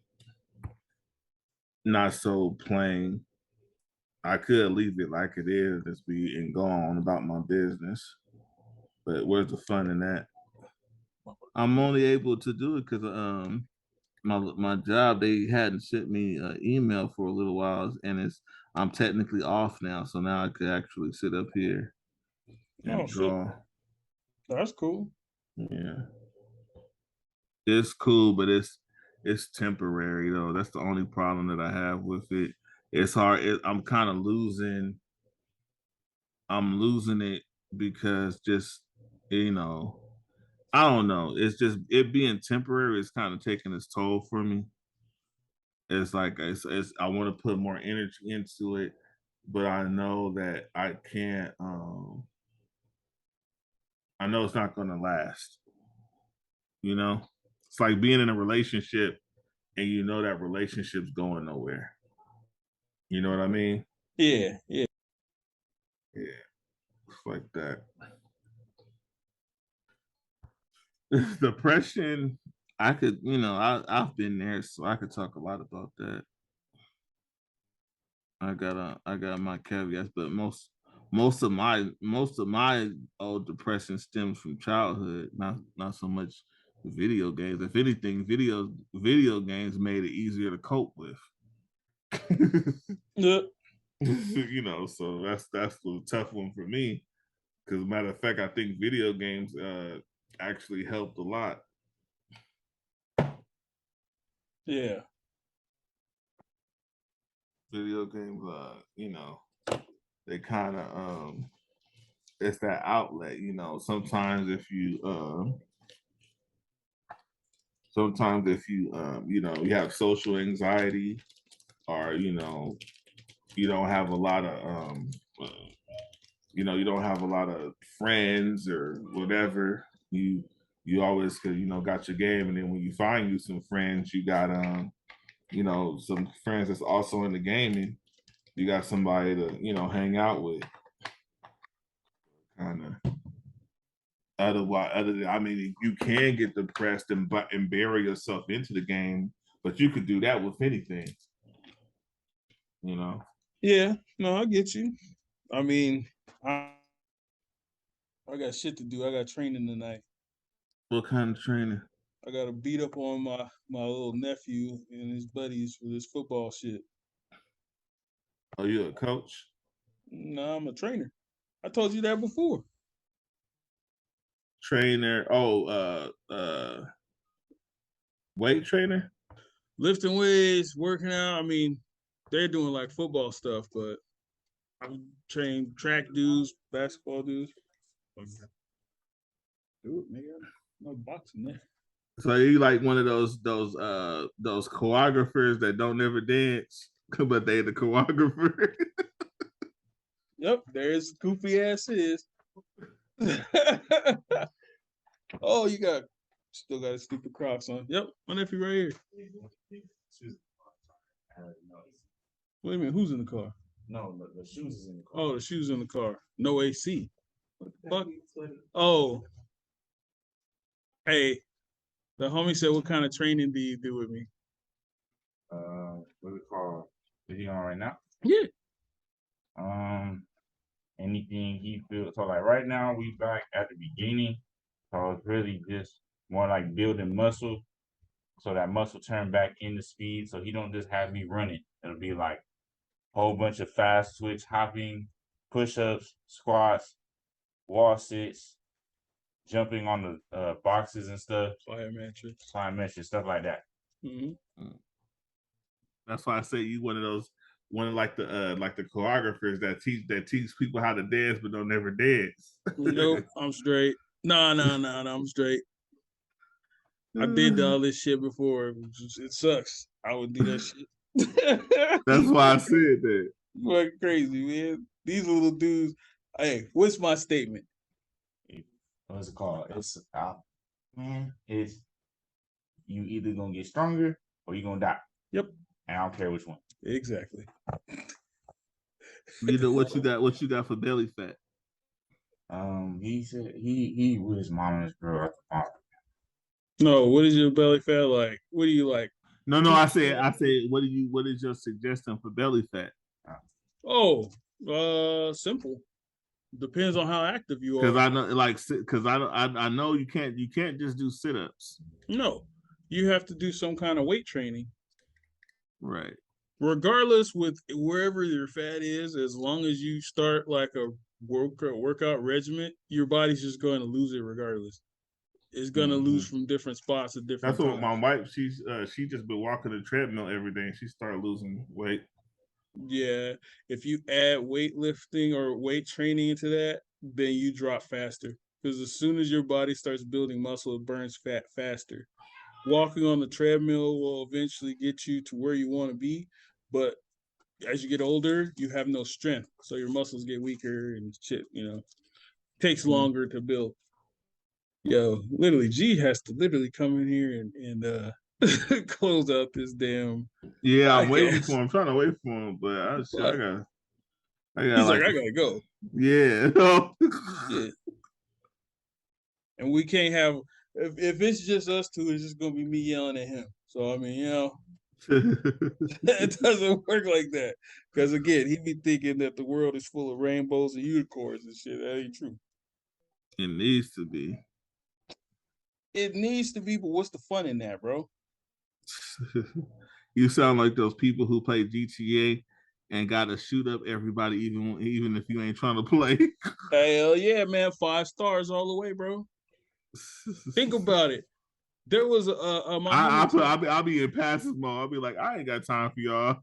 not so plain. I could leave it like it is, just be and go on about my business. But where's the fun in that? I'm only able to do it because my job, they hadn't sent me an email for a little while, and I'm technically off now, so now I could actually sit up here and draw. Shit. That's cool. Yeah, it's cool, but it's temporary though. That's the only problem that I have with it. It's hard. I'm kind of losing. I'm losing it because just you know, I don't know. It's just it being temporary is kind of taking its toll for me. It's like I want to put more energy into it, but I know that I can't. I know it's not going to last. You know, it's like being in a relationship, and you know that relationship's going nowhere. You know what I mean? Yeah, yeah. Yeah. like that. Depression, I could, I've been there, so I could talk a lot about that. I got my caveats, but most of my old depression stems from childhood, not so much video games. If anything, video games made it easier to cope with. Yeah. So that's the tough one for me. Because matter of fact, I think video games actually helped a lot. Yeah. Video games, they kind of it's that outlet. Sometimes if you you have social anxiety, or you don't have a lot of you don't have a lot of friends or whatever, you always got your game, and then when you find you some friends, you got some friends that's also in the gaming, you got somebody to hang out with. Kind of. Other than, you can get depressed and bury yourself into the game, but you could do that with anything. Yeah, no, I get you. I mean, I got shit to do. I got training tonight. What kind of training? I got to beat up on my little nephew and his buddies for this football shit. Are you a coach? No, I'm a trainer. I told you that before. Trainer? Weight trainer? Lifting weights, working out. I mean, they're doing like football stuff, but I'm training track dudes, basketball dudes. Do it, nigga. No boxing there. So you like one of those choreographers that don't ever dance, but they the choreographer. Yep, there's goofy ass is. Oh, you still got a stupid Crocs on. Yep, my nephew right here. Wait a minute, who's in the car? No, the shoes is in the car. Oh, the shoes in the car. No AC. What the fuck? Oh. Hey, the homie said, what kind of training do you do with me? What's it called? Is he on right now? Yeah. Anything he feels. So like right now we back at the beginning. So it's really just more like building muscle. So that muscle turn back into speed. So he don't just have me running. It'll be like a whole bunch of fast switch hopping, push-ups, squats, wall sits, jumping on the boxes and stuff. Plyometrics, stuff like that. Mm-hmm. That's why I say you one of like the choreographers that teach people how to dance but don't never dance. Nope, I'm straight. No, I'm straight. I did all this shit before. It sucks. I would do that shit. That's why I said that. Fucking crazy, man. These little dudes. Hey, what's my statement? What's it called? It's you either gonna get stronger or you gonna die. Yep. And I don't care which one. Exactly. What you got for belly fat? He said he with his mom and his girl at the farm. No, what is your belly fat like? What do you like? No, I said what is your suggestion for belly fat? Oh, simple. Depends on how active you are. Because I know you can't just do sit-ups. No, you have to do some kind of weight training. Right. Regardless with wherever your fat is, as long as you start like a workout regimen, your body's just going to lose it regardless. It's going to lose from different spots at different times. That's what my wife, she just been walking the treadmill every day and she started losing weight. Yeah, if you add weightlifting or weight training into that, then you drop faster. Because as soon as your body starts building muscle, it burns fat faster. Walking on the treadmill will eventually get you to where you want to be, but as you get older, you have no strength, so your muscles get weaker and shit. Takes longer to build. Yo, literally, G has to literally come in here and close out this damn. Yeah, I'm waiting for him. I'm trying to wait for him, but I got. got He's like, like I gotta go. yeah. Yeah. And we can't have if it's just us two, it's just gonna be me yelling at him. So I mean, you know, it doesn't work like that. Because again, he be thinking that the world is full of rainbows and unicorns and shit. That ain't true. It needs to be. It needs to be, but what's the fun in that, bro? You sound like those people who play GTA and gotta shoot up everybody, even if you ain't trying to play. Hell yeah, man. 5 stars all the way, bro. Think about it. There was my homie. I'll be in passive mode. I'll be like, I ain't got time for y'all.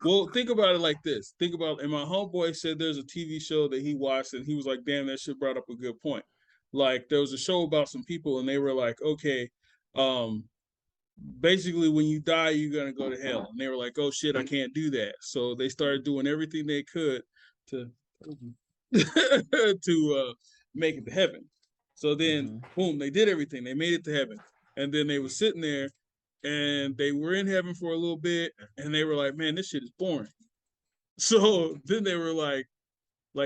Well, think about it like this. Think about, and my homeboy said there's a TV show that he watched, and he was like, damn, that shit brought up a good point. Like, there was a show about some people, and they were like, okay, basically, when you die, you're gonna go to hell. And they were like, oh shit, I can't do that. So they started doing everything they could to to make it to heaven. So then, boom, they did everything. They made it to heaven, and then they were sitting there, and they were in heaven for a little bit, and they were like, man, this shit is boring. So then they were like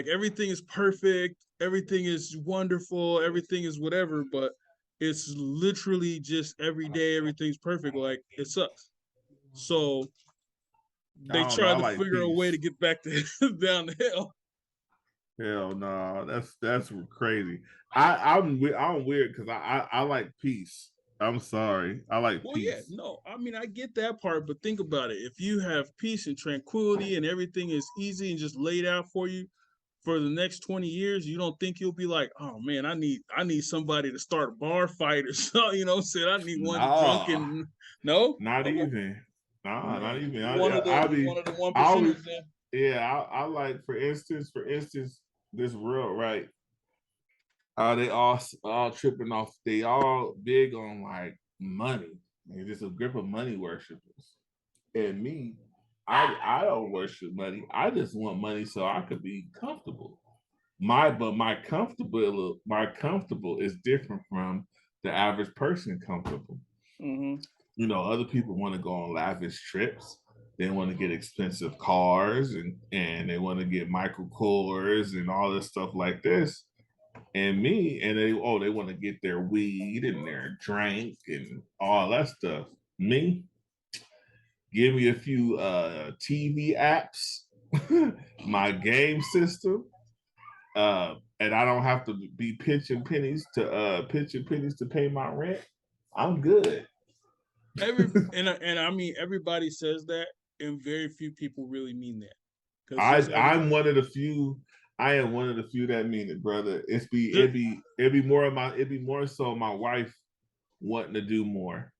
everything is perfect, everything is wonderful, everything is whatever, but it's literally just every day everything's perfect. Like it sucks. So they tried to like figure a way to get back to down the hill. Hell no, that's crazy. I'm weird because I like peace. I'm sorry, I like Well, peace. yeah, no, I mean I get that part, but think about it. If you have peace and tranquility and everything is easy and just laid out for you for the next 20 years, you don't think you'll be like, oh man, I need somebody to start a bar fight or something, you know what I'm saying? I need one drunken. No? Not Okay. even. Nah, not even. One of the 1%ers then. Yeah, I like for instance, this real right. They all tripping off. They all big on like money. They're just a grip of money worshippers. And me, I don't worship money. I just want money so I could be comfortable. My comfortable is different from the average person comfortable. Mm-hmm. You know, other people want to go on lavish trips. They want to get expensive cars and they want to get Michael Kors and all this stuff like this. And me, and they want to get their weed and their drink and all that stuff. Me, give me a few TV apps, my game system, and I don't have to be pitching pennies to pay my rent. I'm good. And I mean everybody says that, and very few people really mean that. I'm one of the few. I am one of the few that mean it, brother. It'd be more so my wife wanting to do more.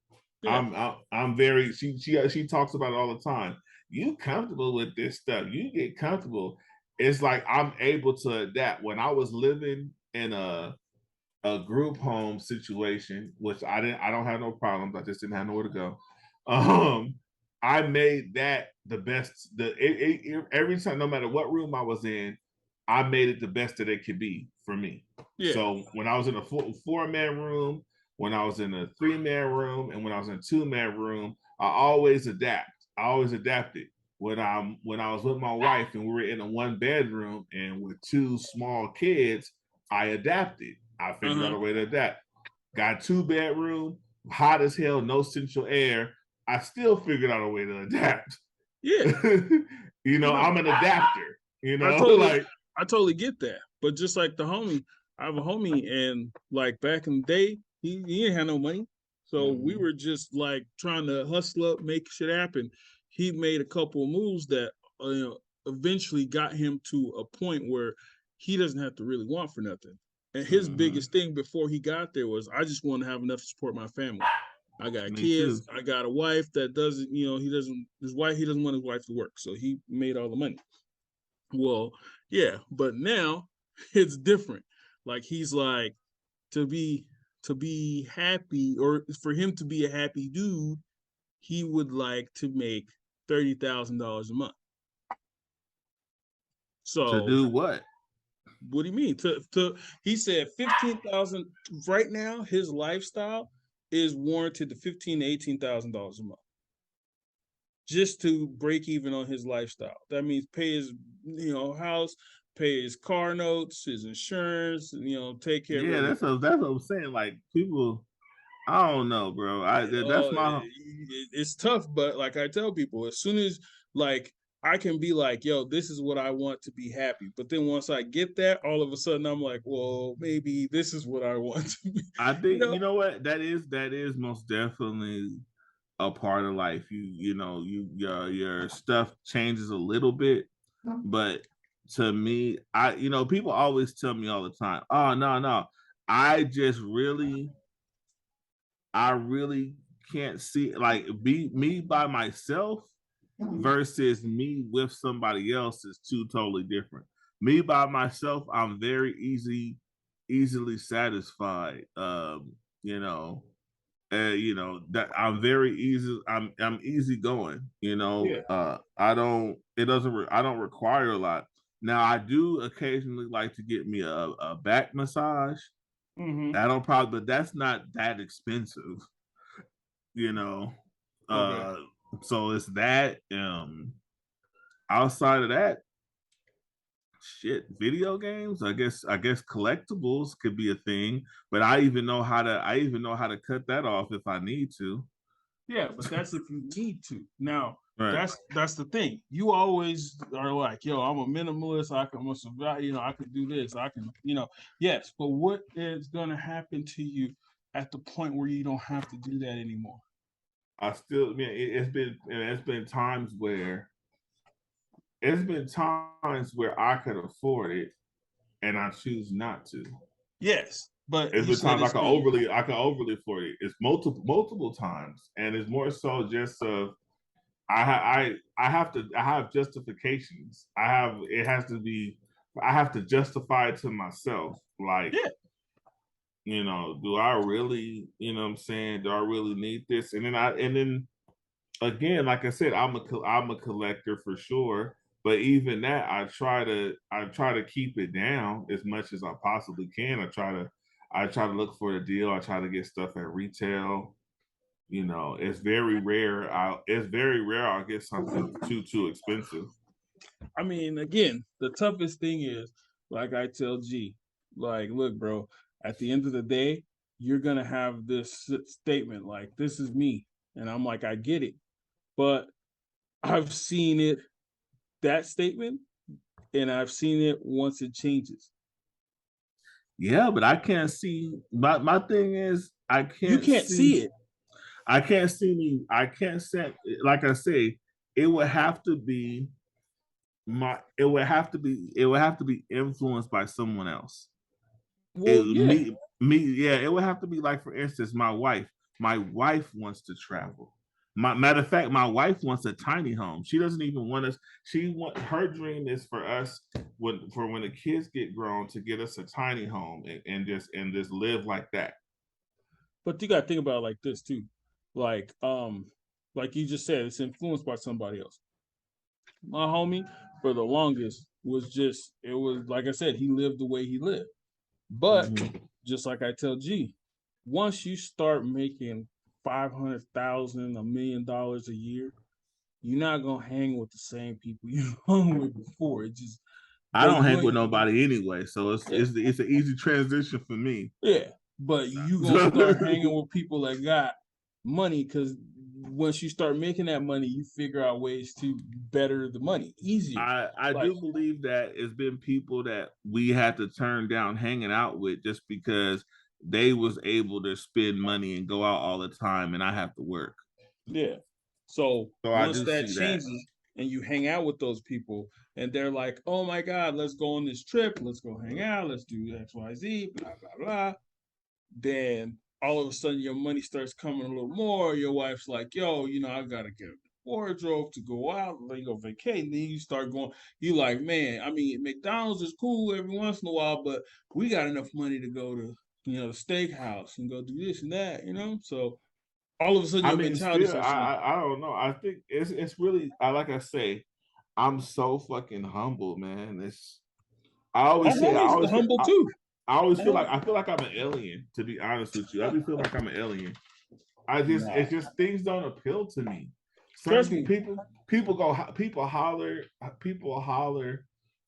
Yeah. I'm very she talks about it all the time. You comfortable with this stuff? You get comfortable. It's like I'm able to adapt. When I was living in a group home situation, which I don't have no problems. I just didn't have nowhere to go. I made that the best. Every time, no matter what room I was in, I made it the best that it could be for me. Yeah. So when I was in a 4-man room, when I was in a 3-man room, and when I was in a 2-man room, I always adapt. I always adapted. When I was with my wife and we were in a 1-bedroom and with 2 small kids, I adapted. I figured out a way to adapt. Got 2-bedroom, hot as hell, no central air. I still figured out a way to adapt. Yeah. I'm an adapter. I totally get that. But just like the homie, I have a homie, and like back in the day, he didn't have no money. So we were just like trying to hustle up, make shit happen. He made a couple of moves that eventually got him to a point where he doesn't have to really want for nothing. And his biggest thing before he got there was, I just want to have enough to support my family. I got kids. Too. I got a wife that doesn't, he doesn't want his wife to work. So he made all the money. Well, yeah, but now it's different. Like he's like, to be happy, or for him to be a happy dude, he would like to make $30,000 a month. So to do what? What do you mean? He said 15,000 right now. His lifestyle is warranted to $15,000 to $18,000 a month. just to break even on his lifestyle. That means pay his, house, pay his car notes, his insurance, take care of Yeah, everything. that's what I'm saying. Like people, I don't know, bro. That's my. It's tough, but like I tell people, as soon as like I can be like, yo, this is what I want to be happy. But then once I get that, all of a sudden I'm like, well, maybe this is what I want to be. I think you know what that is most definitely a part of life. Your stuff changes a little bit, but to me, people always tell me all the time, oh no, I just really I really can't see like be me by myself versus me with somebody else is two totally different. Me by myself, I'm very easily satisfied. That I'm very easy. I'm easy going. Yeah. I don't. It doesn't. I don't require a lot. Now I do occasionally like to get me a back massage. Mm-hmm. I don't probably, but that's not that expensive. You know. Okay. So it's that. Outside of that, shit, video games. I guess collectibles could be a thing, but I even know how to cut that off if I need to. Yeah, but that's if you need to. Now, Right. that's the thing. You always are like, yo, I'm a minimalist. I can survive. I can do this. I can, yes. But what is going to happen to you at the point where you don't have to do that anymore? I still, it's been times where I could afford it and I choose not to. Yes, but It's been times I can overly afford it. It's multiple times, and it's more so just I have justifications. I have to justify it to myself. Like, yeah. Do I really, what I'm saying, do I really need this? And then again, like I said, I'm a collector for sure. But even that, I try to keep it down as much as I possibly can. I try to look for a deal. I try to get stuff at retail. It's very rare. I'll get something too expensive. I mean, again, the toughest thing is, like I tell G, like, look, bro, at the end of the day, you're gonna have this statement like, "This is me," and I'm like, I get it, but I've seen it, that statement, and I've seen it once it changes. Yeah, but I can't see. My thing is, You can't see it. I can't see me. I can't say. Like I say, it would have to be It would have to be influenced by someone else. Well, yeah. Yeah. It would have to be like, for instance, my wife. My wife wants to travel. Matter of fact, my wife wants a tiny home. She doesn't even want us. Her dream is for us when the kids get grown to get us a tiny home and just live like that. But you gotta think about it like this too. Like you just said, it's influenced by somebody else. My homie, for the longest, it was like I said, he lived the way he lived. But just like I tell G, once you start making 500,000, $1 million a year, you're not gonna hang with the same people you hung with before. It just I don't hang with nobody anyway, so it's an easy transition for me. Yeah, but you gonna start hanging with people that got money, because once you start making that money, you figure out ways to better the money easier. I do believe that it's been people that we had to turn down hanging out with just because they was able to spend money and go out all the time, and I have to work. Yeah. So once that changes and you hang out with those people and they're like, oh my God, let's go on this trip, let's go hang out, let's do XYZ, blah, blah, blah. Then all of a sudden your money starts coming a little more. Your wife's like, yo, I gotta get a wardrobe to go out, then you go vacation. Then you start going, you like, man, I mean, McDonald's is cool every once in a while, but we got enough money to go to, the steakhouse and go do this and that, So all of a sudden your mentality starts. I don't know. I think it's really, like I say, I'm so fucking humble, man. I always humble too. I feel like I'm an alien, to be honest with you. I feel like I'm an alien. It's just things don't appeal to me. Trust me. People holler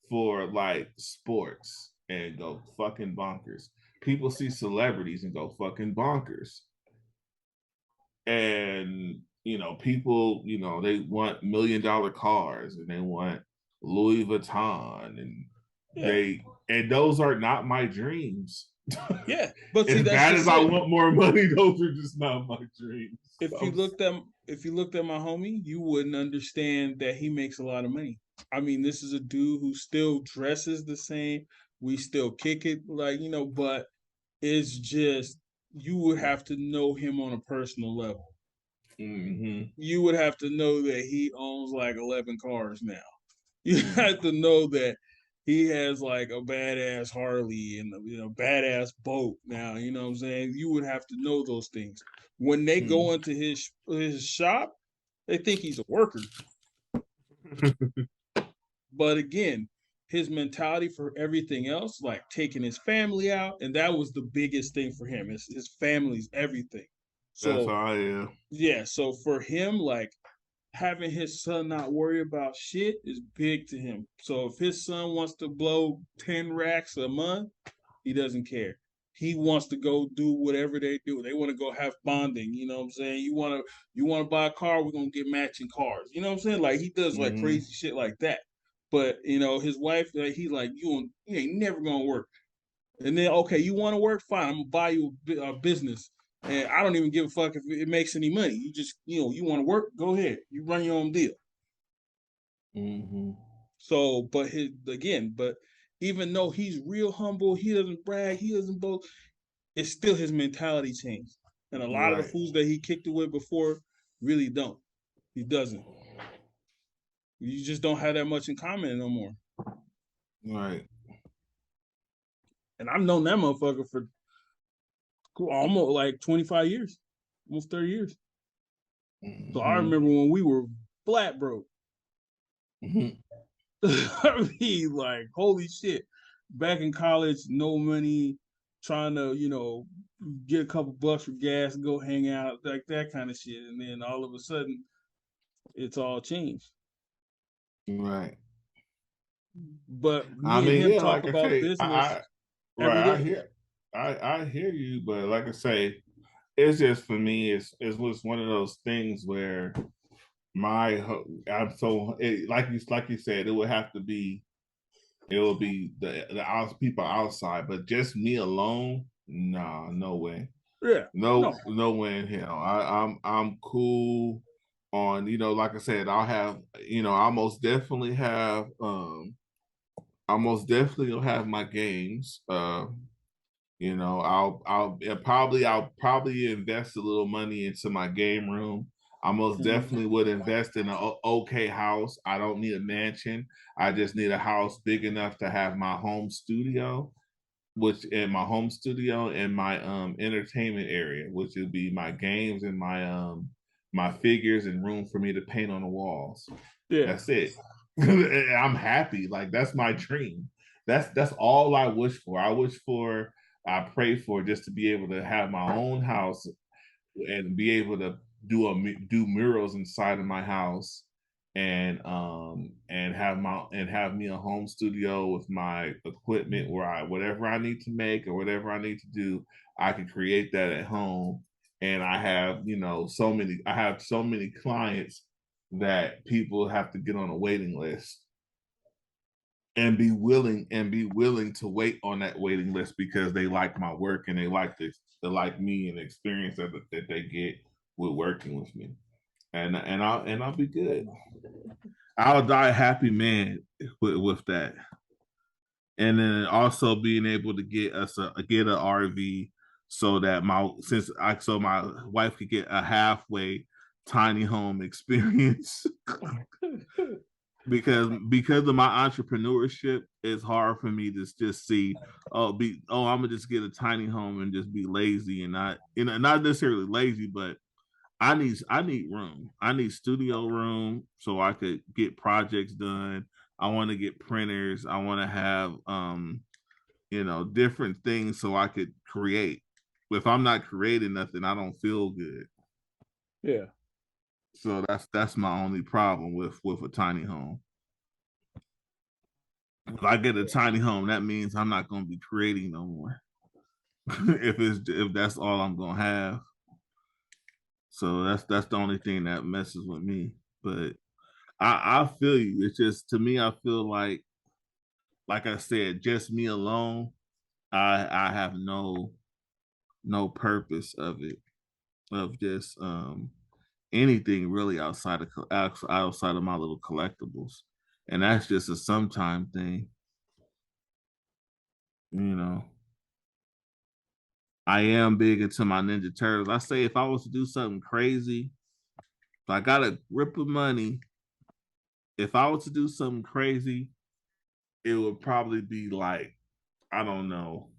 for like sports and go fucking bonkers. People see celebrities and go fucking bonkers. And people, they want $1 million cars and they want Louis Vuitton and those are not my dreams. Yeah, but see, as that's bad just as I it. want more money, those are just not my dreams. If you looked at my homie, you wouldn't understand that he makes a lot of money. I mean, this is a dude who still dresses the same. We still kick it like, but it's just you would have to know him on a personal level. Mm-hmm. You would have to know that he owns like 11 cars now. You have to know that he has like a badass Harley and a badass boat now. You know what I'm saying? You would have to know those things. When they go into his shop, they think he's a worker. But again, his mentality for everything else, like taking his family out, and that was the biggest thing for him. His family's everything. So that's how I am. Yeah, so for him, like having his son not worry about shit is big to him. So if his son wants to blow 10 racks a month, he doesn't care. He wants to go do whatever they do. They want to go have bonding. You know what I'm saying? You want to buy a car, we're gonna get matching cars. You know what I'm saying? Like he does like crazy shit like that. But his wife, he like you ain't never gonna work. And then okay, you want to work? Fine, I'm gonna buy you a business. And I don't even give a fuck if it makes any money. You just, you want to work, go ahead. You run your own deal. Mm-hmm. So, but even though he's real humble, he doesn't brag, he doesn't boast, it's still his mentality changed. And a lot of the fools that he kicked it with before really don't. He doesn't. You just don't have that much in common no more. Right. And I've known that motherfucker for almost like 25 years, almost 30 years. Mm-hmm. So I remember when we were flat broke. Mm-hmm. I mean, like, holy shit. Back in college, no money, trying to, get a couple bucks for gas and go hang out, like that kind of shit. And then all of a sudden, it's all changed. Right. But me and him talk about business every day. I hear you, but like I say, it's just for me, it was one of those things where like you said, it would be the people outside, but just me alone, nah, no way. Yeah, no way in hell. I'm cool on, like I said, I'll have, I most definitely will have my games. I'll probably invest a little money into my game room. I most definitely would invest in an okay house. I don't need a mansion. I just need a house big enough to have my home studio, and my entertainment area, which would be my games and my figures and room for me to paint on the walls. Yeah, that's it. I'm happy. Like that's my dream. That's all I wish for. I pray for just to be able to have my own house and be able to do murals inside of my house and have me a home studio with my equipment where whatever I need to make or whatever I need to do, I can create that at home. And I have so many clients that people have to get on a waiting list and be willing to wait on that waiting list because they like my work and they like me and the experience that they get with working with me, and I'll be good. I'll die a happy man with that. And then also being able to get an RV so that my wife could get a halfway tiny home experience. because of my entrepreneurship, it's hard for me to just see, I'm gonna just get a tiny home and just be lazy and not necessarily lazy, but I need room. I need studio room so I could get projects done. I want to get printers. I want to have different things so I could create. If I'm not creating nothing, I don't feel good. Yeah. So that's my only problem with a tiny home. If I get a tiny home, that means I'm not going to be creating no more. if that's all I'm going to have. So that's the only thing that messes with me. But I feel you. It's just, to me, I feel like I said, just me alone, I have no purpose of it, of just anything really outside of my little collectibles, and that's just a sometime thing, you know. I am big into my Ninja Turtles. I say if I was to do something crazy, if I got a grip of money, if I was to do something crazy, it would probably be like, I don't know,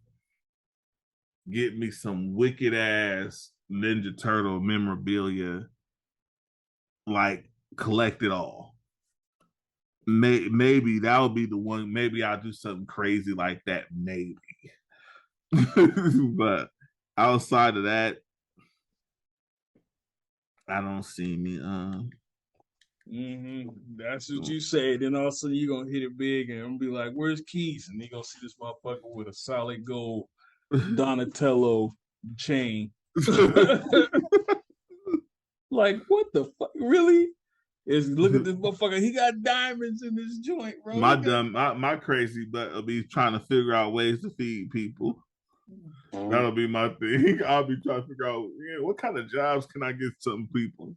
get me some wicked ass Ninja Turtle memorabilia, like collect it all. Maybe that would be the one. Maybe I'll do something crazy like that. Maybe, but outside of that, I don't see me. That's what you say. Then all of a sudden you're gonna hit it big and I'm gonna be like, "Where's Keys?" And they gonna see this motherfucker with a solid gold Donatello chain. Like, what the fuck? Really? Look at this motherfucker. He got diamonds in this joint, bro. My crazy butt will be trying to figure out ways to feed people. That'll be my thing. I'll be trying to figure out, what kind of jobs can I get some people.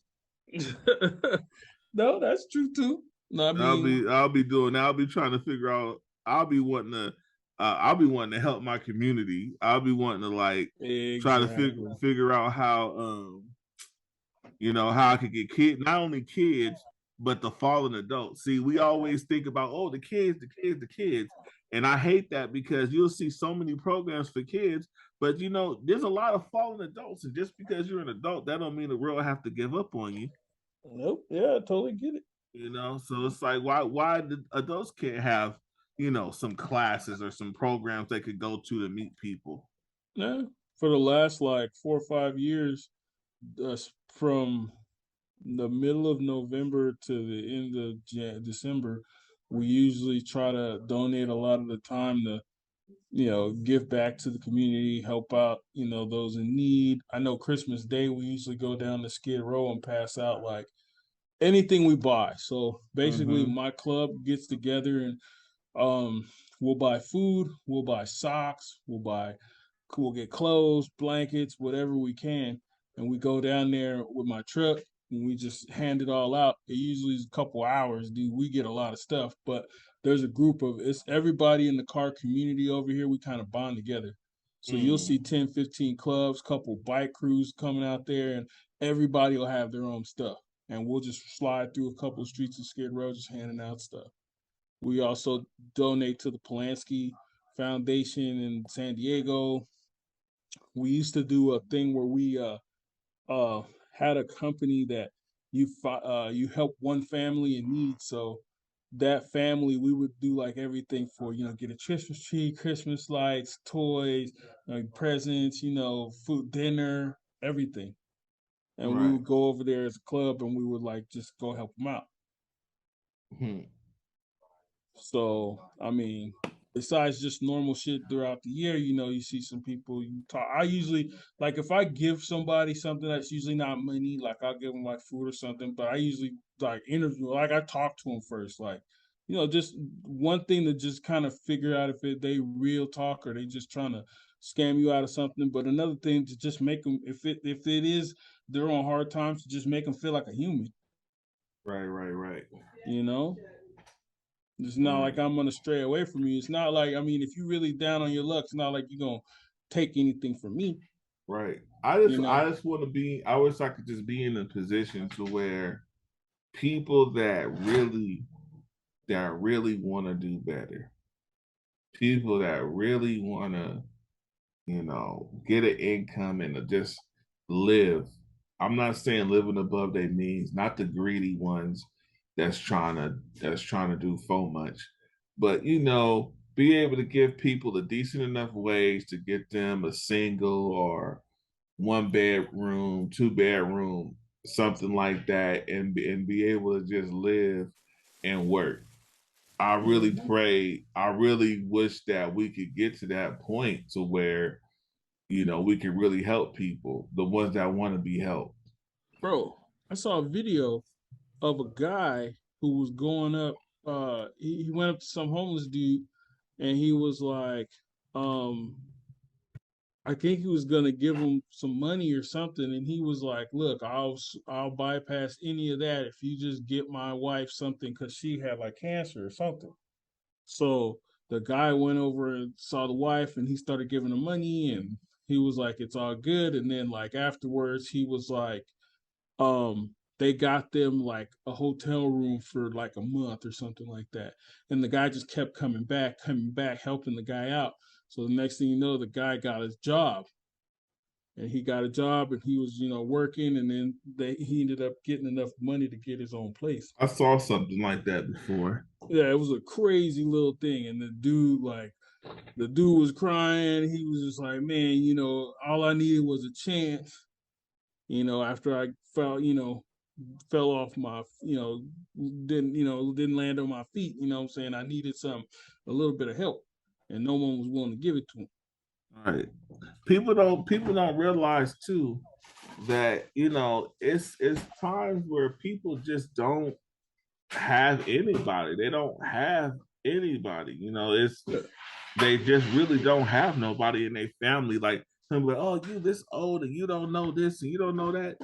No, that's true too. No, I mean, I'll be doing that. I'll be trying to figure out. I'll be wanting to help my community. I'll be wanting to try to figure out how how I could get not only kids, but the fallen adults. See, we always think about, oh, the kids. And I hate that, because you'll see so many programs for kids, but there's a lot of fallen adults. And just because you're an adult, that don't mean the world have to give up on you. Nope. Yeah, I totally get it. So it's like, why the adults can't have, some classes or some programs they could go to meet people. Yeah. For the last 4 or 5 years, from the middle of November to the end of December, we usually try to donate a lot of the time to, give back to the community, help out, those in need. I know Christmas Day, we usually go down to Skid Row and pass out anything we buy. So basically, my club gets together and we'll buy food, we'll buy socks, we'll get clothes, blankets, whatever we can, and we go down there with my truck and we just hand it all out. It usually is a couple hours, dude. We get a lot of stuff, but there's a group of it's everybody in the car community over here. We kind of bond together. So you'll see 10, 15 clubs, couple bike crews coming out there, and everybody will have their own stuff. And we'll just slide through a couple of streets of Skid Row just handing out stuff. We also donate to the Polanski Foundation in San Diego. We used to do a thing where we had a company that you help one family in need. So that family, we would do everything for, get a Christmas tree, Christmas lights, toys, presents, food, dinner, everything. And we would go over there as a club and we would just go help them out. So, I mean, besides just normal shit throughout the year, you see some people you talk. I usually, if I give somebody something that's usually not money, I'll give them food or something, but I usually interview, I talk to them first, just one thing to just kind of figure out if they real talk or they just trying to scam you out of something. But another thing to just make them, if it is they're on hard times, to just make them feel like a human. Right. It's not like I'm gonna stray away from you. It's not if you really down on your luck, it's not like you're gonna take anything from me. Right. I just want to be. I wish I could just be in a position to where people that really want to do better, people that really want to, get an income and to just live. I'm not saying living above their means, not the greedy ones that's trying to do so much, but be able to give people a decent enough wage to get them a single or 1 bedroom, 2 bedroom something like that and be able to just live and work. I really pray, I really wish that we could get to that point to where, you know, we can really help people, the ones that want to be helped. Bro, I saw a video of a guy who was going up. He went up to some homeless dude, and he was like, um, I think he was gonna give him some money or something, and he was like, "Look, I'll bypass any of that if you just get my wife something because she had like cancer or something." So the guy went over and saw the wife, and he started giving her money, and he was like, "It's all good." And then like afterwards, he was like, they got them like a hotel room for like a month or something like that. And the guy just kept coming back, helping the guy out. So the next thing you know, the guy got his job. And he got a job and he was, working, and then he ended up getting enough money to get his own place. I saw something like that before. Yeah, it was a crazy little thing. And the dude was crying. He was just like, man, all I needed was a chance. After I fell off my, didn't land on my feet. You know what I'm saying? I needed a little bit of help, and no one was willing to give it to him. All right. People don't realize too that, it's times where people just don't have anybody. They don't have anybody. It's they just really don't have nobody in their family. Like somebody, oh, you this old and you don't know this and you don't know that.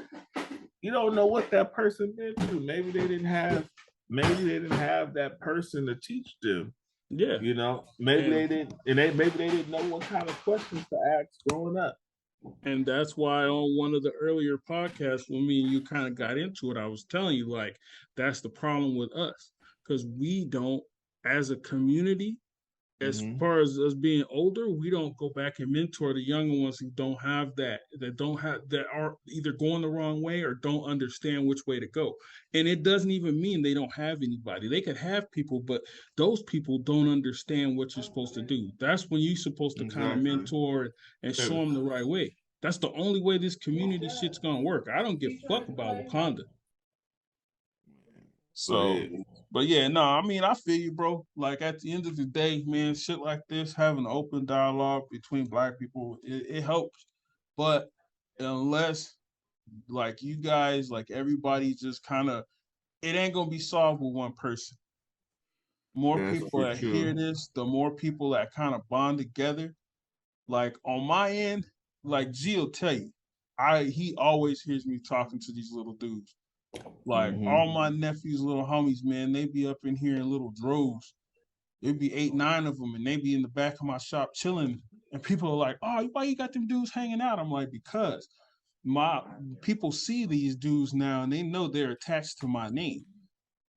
You don't know what that person been through. Maybe they didn't have that person to teach them. Yeah. Maybe they didn't, maybe they didn't know what kind of questions to ask growing up. And that's why on one of the earlier podcasts when me and you kind of got into it, I was telling you, like, that's the problem with us. Because we don't, as a community, as far as us being older, we don't go back and mentor the younger ones who don't have that are either going the wrong way or don't understand which way to go. And it doesn't even mean they don't have anybody. They could have people, but those people don't understand what you're supposed to do. That's when you're supposed to kind of mentor and show them the right way. That's the only way this community shit's gonna work. I don't give a fuck about Wakanda. So, but yeah, no, I mean, I feel you, bro. Like at the end of the day, man, shit like this, having an open dialogue between Black people, it helps. But unless, like, you guys, like everybody just kind of, it ain't gonna be solved with one person. More people that hear this, the more people that kind of bond together. Like on my end, like G will tell you, he always hears me talking to these little dudes. Like all my nephews, little homies, man, they be up in here in little droves. It'd be 8, 9 of them, and they be in the back of my shop chilling. And people are like, "Oh, why you got them dudes hanging out?" I'm like, because my people see these dudes now, and they know they're attached to my name,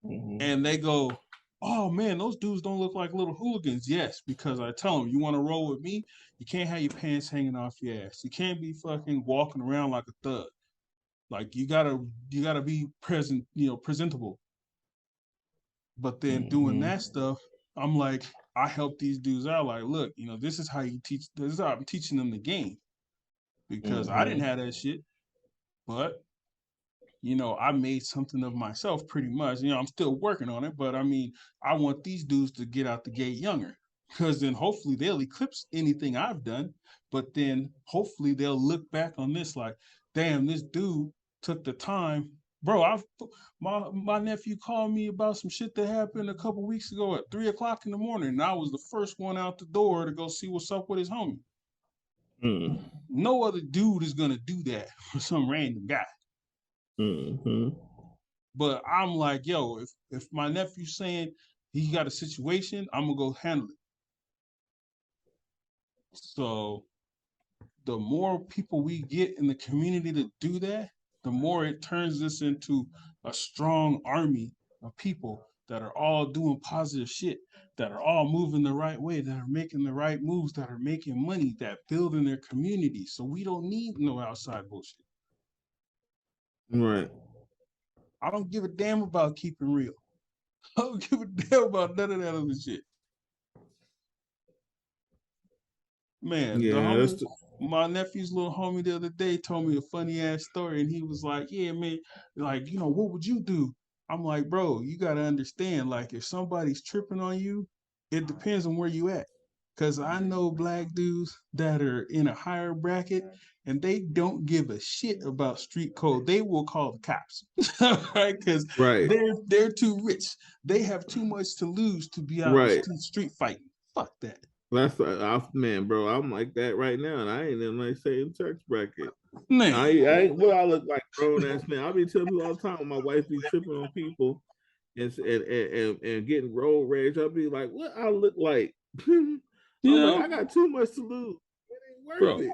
and they go, "Oh man, those dudes don't look like little hooligans." Yes, because I tell them, you want to roll with me, you can't have your pants hanging off your ass. You can't be fucking walking around like a thug. Like you gotta be presentable. But then doing that stuff, I'm like, I help these dudes out. Like, look, this is how you teach. This is how I'm teaching them the game because I didn't have that shit. But I made something of myself pretty much. I'm still working on it, but I mean, I want these dudes to get out the gate younger because then hopefully they'll eclipse anything I've done. But then hopefully they'll look back on this like, damn, this dude took the time. Bro, my nephew called me about some shit that happened a couple weeks ago at 3:00 in the morning, and I was the first one out the door to go see what's up with his homie. No other dude is gonna do that for some random guy. But I'm like, yo, if my nephew's saying he got a situation, I'm gonna go handle it. So the more people we get in the community to do that, the more it turns this into a strong army of people that are all doing positive shit, that are all moving the right way, that are making the right moves, that are making money, that building their community. So we don't need no outside bullshit. Right. I don't give a damn about keeping real. I don't give a damn about none of that other shit. Man, the Yeah, homie, my nephew's little homie the other day told me a funny ass story, and he was like, "Yeah, man, like what would you do?" I'm like, "Bro, you gotta understand, like, if somebody's tripping on you, it depends on where you at. Cause I know black dudes that are in a higher bracket, and they don't give a shit about street code. They will call the cops, right? Cause right, they're too rich. They have too much to lose to be out in the right. street fighting. Fuck that." That's man, bro. I'm like that right now, and I ain't in like same tax bracket. Man, I ain't what I look like, grown ass man. I be telling people all the time when my wife be tripping on people and getting road rage. I'll be like, what I look like? I'm you like, know, I got too much to lose. It ain't worth bro, it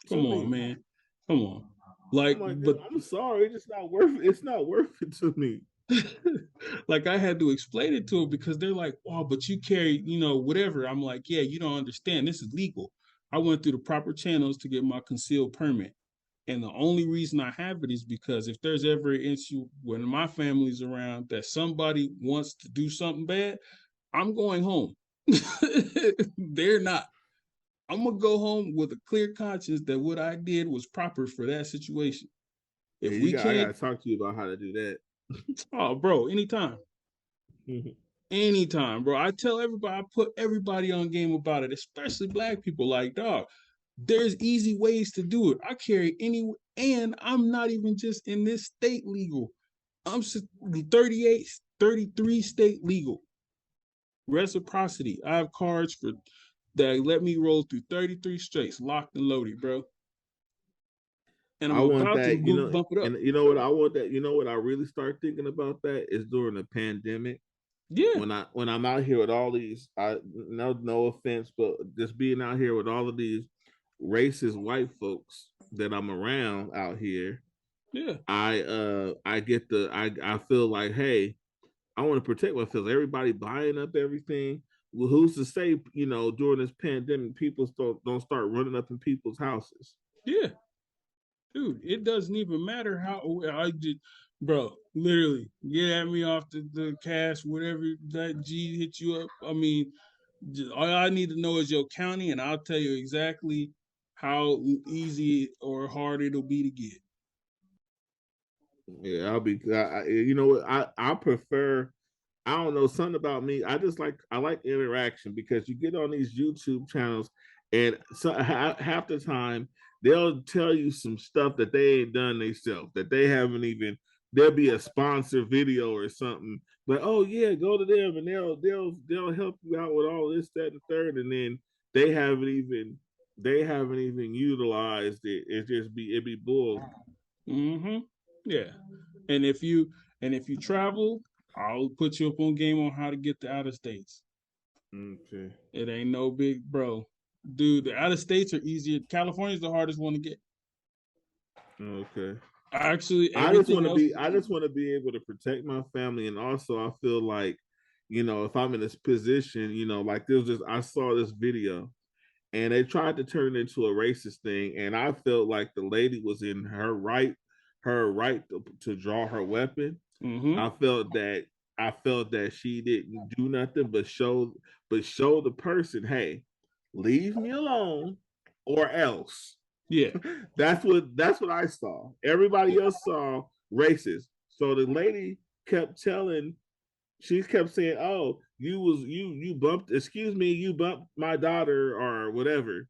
to come on, me. man, come on. I'm Like, like, but I'm sorry, it's just not worth it. It's not worth it to me. like I had to explain it to them because they're like, "Oh, but you carry, whatever." I'm like, "Yeah, you don't understand. This is legal. I went through the proper channels to get my concealed permit, and the only reason I have it is because if there's ever an issue when my family's around that somebody wants to do something bad, I'm going home. They're not. I'm gonna go home with a clear conscience that what I did was proper for that situation. If we I can't, gotta talk to you about how to do that. oh, bro, anytime. Anytime, bro. I tell everybody, I put everybody on game about it, especially black people. Like, dog, there's easy ways to do it. I carry any, and I'm not even just in this state legal. I'm 38, 33 state legal. Reciprocity. I have cards for that let me roll through 33 states, locked and loaded, bro. And I'm I want about to that, bump it up. and you know what I want that. You know what I really start thinking about that is during the pandemic. Yeah, When I'm out here with all these, no offense, but just being out here with all of these racist white folks that I'm around out here, yeah. I feel like, hey, I want to protect myself. Everybody buying up everything. Well, who's to say, during this pandemic, people don't start running up in people's houses? Yeah, dude, it doesn't even matter how I did, bro. Literally, get at me off the cash, whatever that G hit you up. I mean, all I need to know is your county, and I'll tell you exactly how easy or hard it'll be to get. Yeah, I'll be. You know what? I prefer. I don't know, something about me. I like interaction because you get on these YouTube channels, and so half the time they'll tell you some stuff that they ain't done themselves, that they haven't even. There'll be a sponsor video or something, but oh yeah, go to them and they'll help you out with all this, that, and the third, and then they haven't even utilized it. It be bull. Mm-hmm. Yeah, and if you travel, I'll put you up on game on how to get to out of states. Okay. It ain't no big bro. Dude, the out of states are easier. California's the hardest one to get. Okay. Actually, everything else. I just want to be able to protect my family, and also I feel like, if I'm in this position, like I saw this video, and they tried to turn it into a racist thing, and I felt like the lady was in her right to draw her weapon. Mm-hmm. I felt that she didn't do nothing but show the person, hey, leave me alone, or else. Yeah. That's what I saw. Everybody else saw racist. So the lady kept she kept saying, "Oh, you bumped. Excuse me, you bumped my daughter or whatever."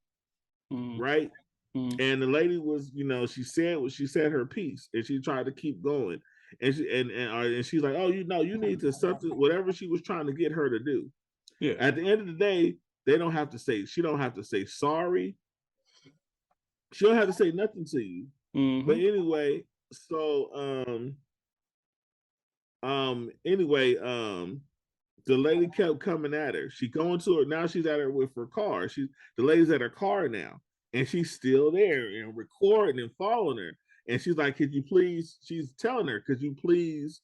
Mm-hmm. Right? Mm-hmm. And the lady was, she said her piece, and she tried to keep going, and she's like, "Oh, you need to something, whatever she was trying to get her to do." Yeah. At the end of the day, she don't have to say sorry. She don't have to say nothing to you. Mm-hmm. But anyway, so the lady kept coming at her. She going to her now. She's at her with her car. The lady's at her car now, and she's still there and recording and following her. And she's like, "Could you please?" She's telling her, "Could you please,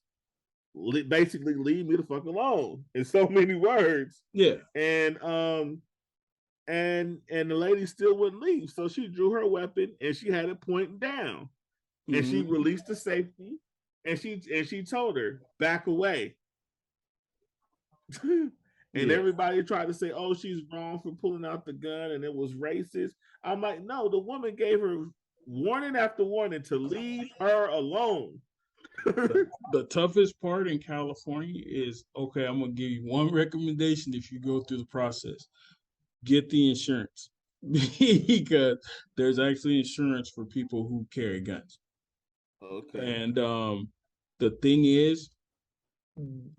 basically leave me the fuck alone?" In so many words. Yeah. And the lady still wouldn't leave, so she drew her weapon and she had it pointing down, and she released the safety, and she told her back away. And Yeah. everybody tried to say, oh, she's wrong for pulling out the gun and it was racist. I'm like, no, the woman gave her warning after warning to leave her alone. The toughest part in California is, okay, I'm gonna give you one recommendation if you go through the process. Get the insurance. Because there's actually insurance for people who carry guns. Okay. And the thing is,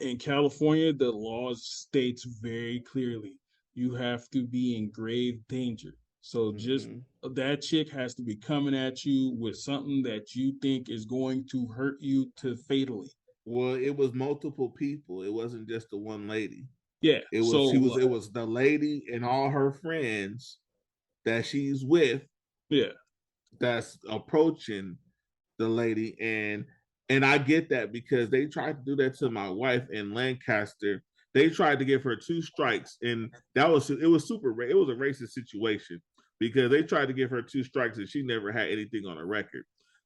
in California, the law states very clearly you have to be in grave danger. So just that chick has to be coming at you with something that you think is going to hurt you to fatally. Well, it was multiple people. It wasn't just the one lady. Yeah. It was the lady and all her friends that she's with. Yeah. That's approaching the lady, and I get that because they tried to do that to my wife in Lancaster. They tried to give her 2 strikes, and it was a racist situation because they tried to give her 2 strikes and she never had anything on a record.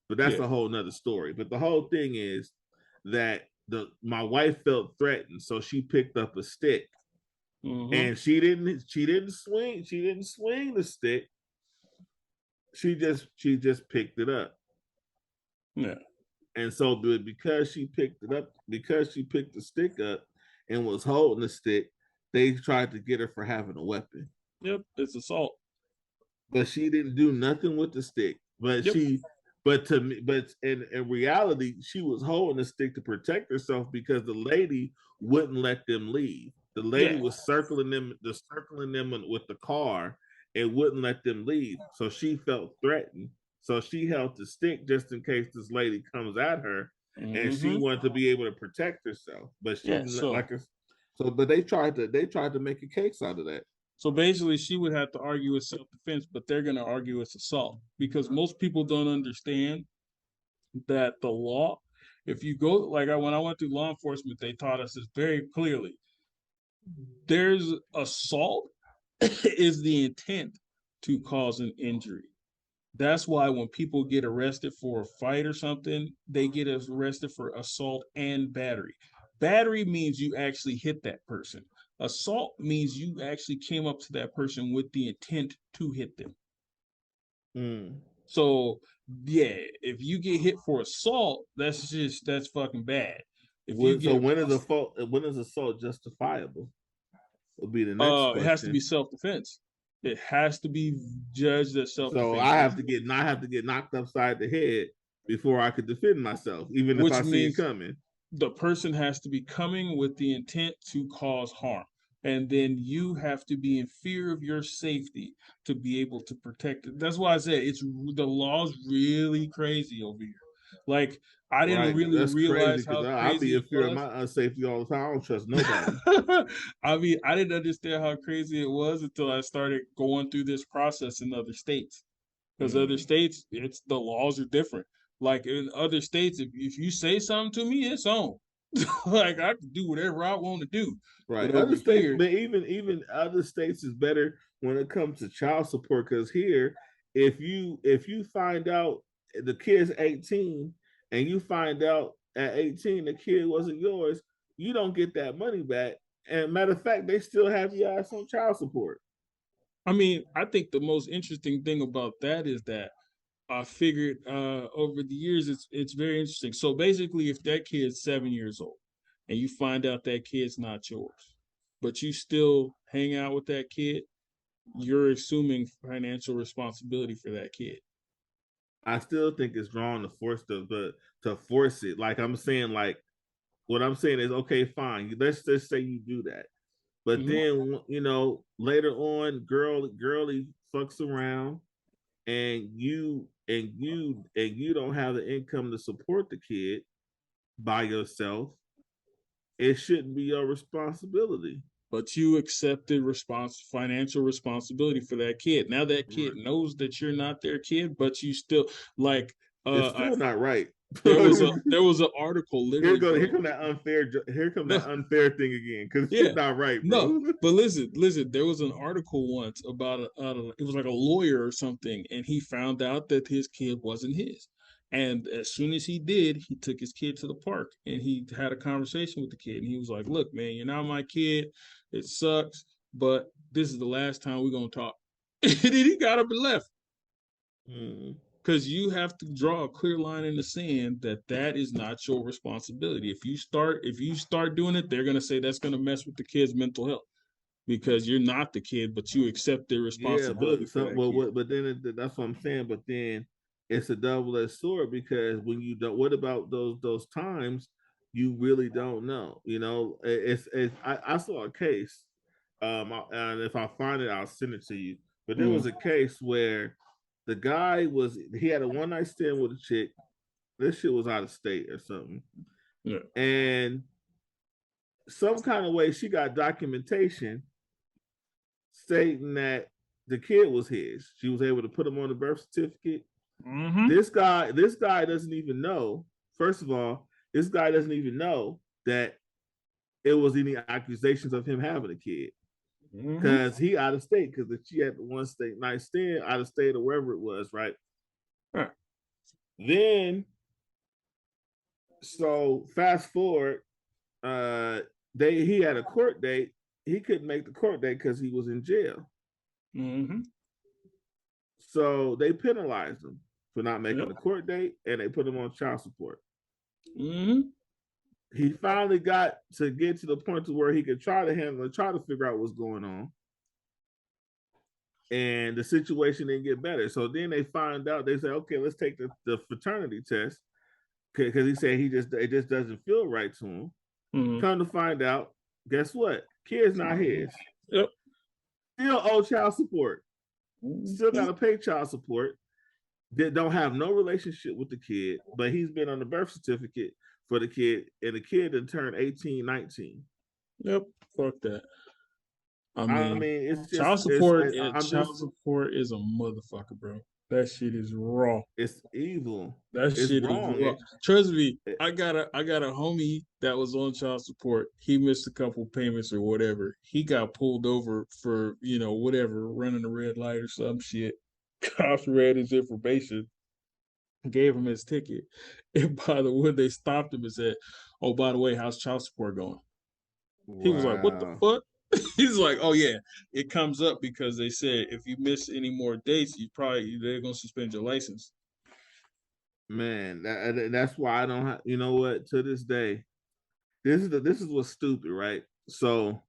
But that's a whole nother story. But the whole thing is that my wife felt threatened, so she picked up a stick. And she didn't swing the stick. She just picked it up. Yeah. And so because she picked the stick up and was holding the stick, they tried to get her for having a weapon. Yep, it's assault. But she didn't do nothing with the stick. But in reality, she was holding the stick to protect herself because the lady wouldn't let them leave. The lady was circling them with the car and wouldn't let them leave. So she felt threatened. So she held the stick just in case this lady comes at her, and she wanted to be able to protect herself. But she but they tried to make a case out of that. So basically, she would have to argue it's self-defense, but they're going to argue it's assault because most people don't understand that the law. If you go when I went through law enforcement, they taught us this very clearly. There's assault is the intent to cause an injury. That's why when people get arrested for a fight or something, they get arrested for assault and battery. Battery means you actually hit that person. Assault means you actually came up to that person with the intent to hit them. So, yeah, if you get hit for assault, that's fucking bad. When is assault justifiable? Will be the next question. It has to be self-defense. It has to be judged as self-defense. So I have to get knocked upside the head before I could defend myself, even if I see it coming. The person has to be coming with the intent to cause harm. And then you have to be in fear of your safety to be able to protect it. That's why I said the law's really crazy over here. Like, I didn't really realize how crazy I'll be in fear of my safety all the time. I don't trust nobody. I mean, I didn't understand how crazy it was until I started going through this process in other states. Because other states, the laws are different. Like in other states, if you say something to me, it's on. Like I can do whatever I want to do. Right. Other states, but even other states is better when it comes to child support. Because here, if you find out the kid's 18 and you find out at 18 the kid wasn't yours, you don't get that money back. And matter of fact, they still have your ass on child support. I mean, I think the most interesting thing about that is that I figured over the years it's very interesting. So basically, if that kid's 7 years old and you find out that kid's not yours, but you still hang out with that kid, you're assuming financial responsibility for that kid. I still think it's wrong to force it. Like I'm saying, like what I'm saying is okay, fine. Let's just say you do that. But then, later on, girly fucks around, and you don't have the income to support the kid by yourself. It shouldn't be your responsibility. But you accepted financial responsibility for that kid. Now that kid knows that you're not their kid, but you still it's still not right. There was an article literally. Here come that unfair thing again because it's not right, bro. No, but listen. There was an article once about it was like a lawyer or something, and he found out that his kid wasn't his. And as soon as he did, he took his kid to the park and he had a conversation with the kid. And he was like, "Look, man, you're not my kid. It sucks, but this is the last time we're gonna talk. And then he got up and left. Because you have to draw a clear line in the sand that is not your responsibility. If you start doing it, they're gonna say that's gonna mess with the kid's mental health because you're not the kid, but you accept their responsibility. But then that's what I'm saying. But then it's a double-edged sword because when you don't, what about those times you really don't know? You know, I saw a case, and if I find it, I'll send it to you. But there was a case where the guy he had a one-night stand with a chick. This shit was out of state or something. Yeah. And some kind of way she got documentation stating that the kid was his. She was able to put him on the birth certificate. This guy doesn't even know. First of all, this guy doesn't even know that it was any accusations of him having a kid. Because he out of state, because she had the one state night stand out of state or wherever it was, right? Then, so fast forward, he had a court date. He couldn't make the court date because he was in jail. So they penalized him for not making the court date, and they put him on child support. He finally got to get to the point to where he could try to handle it, try to figure out what's going on. And the situation didn't get better. So then they find out, they say, okay, let's take the fraternity test. Because he said it just doesn't feel right to him. Come to find out, guess what? Kid's not his. Yep. Still owe child support. Still got to pay child support. They don't have no relationship with the kid, but he's been on the birth certificate for the kid, and the kid done turned 18, 19. Yep. Fuck that. I mean it's just child support. Child support is a motherfucker, bro. That shit is raw. It's evil. That shit is raw. Trust me, I got a homie that was on child support. He missed a couple payments or whatever. He got pulled over for, whatever, running a red light or some shit. Cops read his information, gave him his ticket. And by the way, they stopped him and said, "Oh, by the way, how's child support going?" Wow. He was like, "What the fuck?" He's like, "Oh yeah, it comes up because they said if you miss any more dates, they're gonna suspend your license." Man, that's why I don't have. You know what? To this day, this is what's stupid, right? So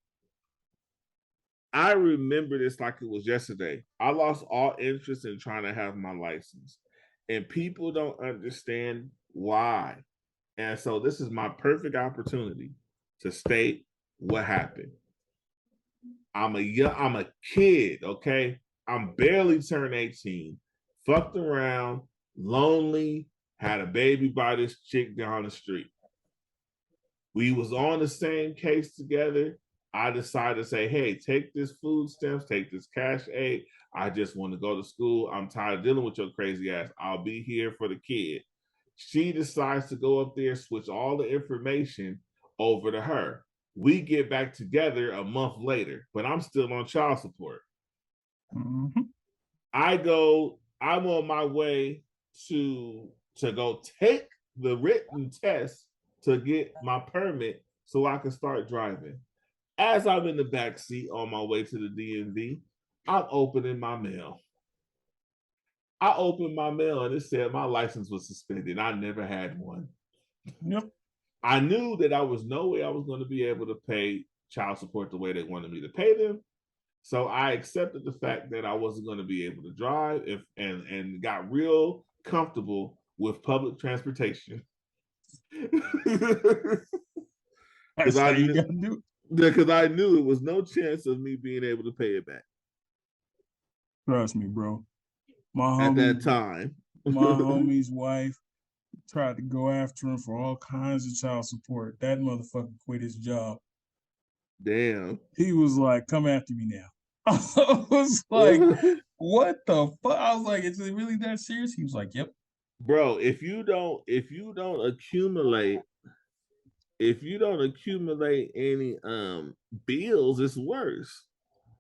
I remember this like it was yesterday. I lost all interest in trying to have my license, and people don't understand why. And so this is my perfect opportunity to state what happened. I'm a kid, okay? I'm barely turned 18. Fucked around, lonely, had a baby by this chick down the street. We was on the same case together. I decided to say, hey, take this food stamps, take this cash aid. I just want to go to school. I'm tired of dealing with your crazy ass. I'll be here for the kid. She decides to go up there, switch all the information over to her. We get back together a month later, but I'm still on child support. I'm on my way to go take the written test to get my permit so I can start driving. As I'm in the back seat on my way to the DMV, I'm opening my mail. I opened my mail and it said my license was suspended. I never had one. Yep. I knew that I was no way I was going to be able to pay child support the way they wanted me to pay them. So I accepted the fact that I wasn't going to be able to drive and got real comfortable with public transportation. Because I knew it was no chance of me being able to pay it back. Trust me, bro. At that time. My homie's wife tried to go after him for all kinds of child support. That motherfucker quit his job. Damn. He was like, "Come after me now." I was like, "What the fuck?" I was like, "Is it really that serious?" He was like, "Yep." Bro, if you don't accumulate any bills, it's worse.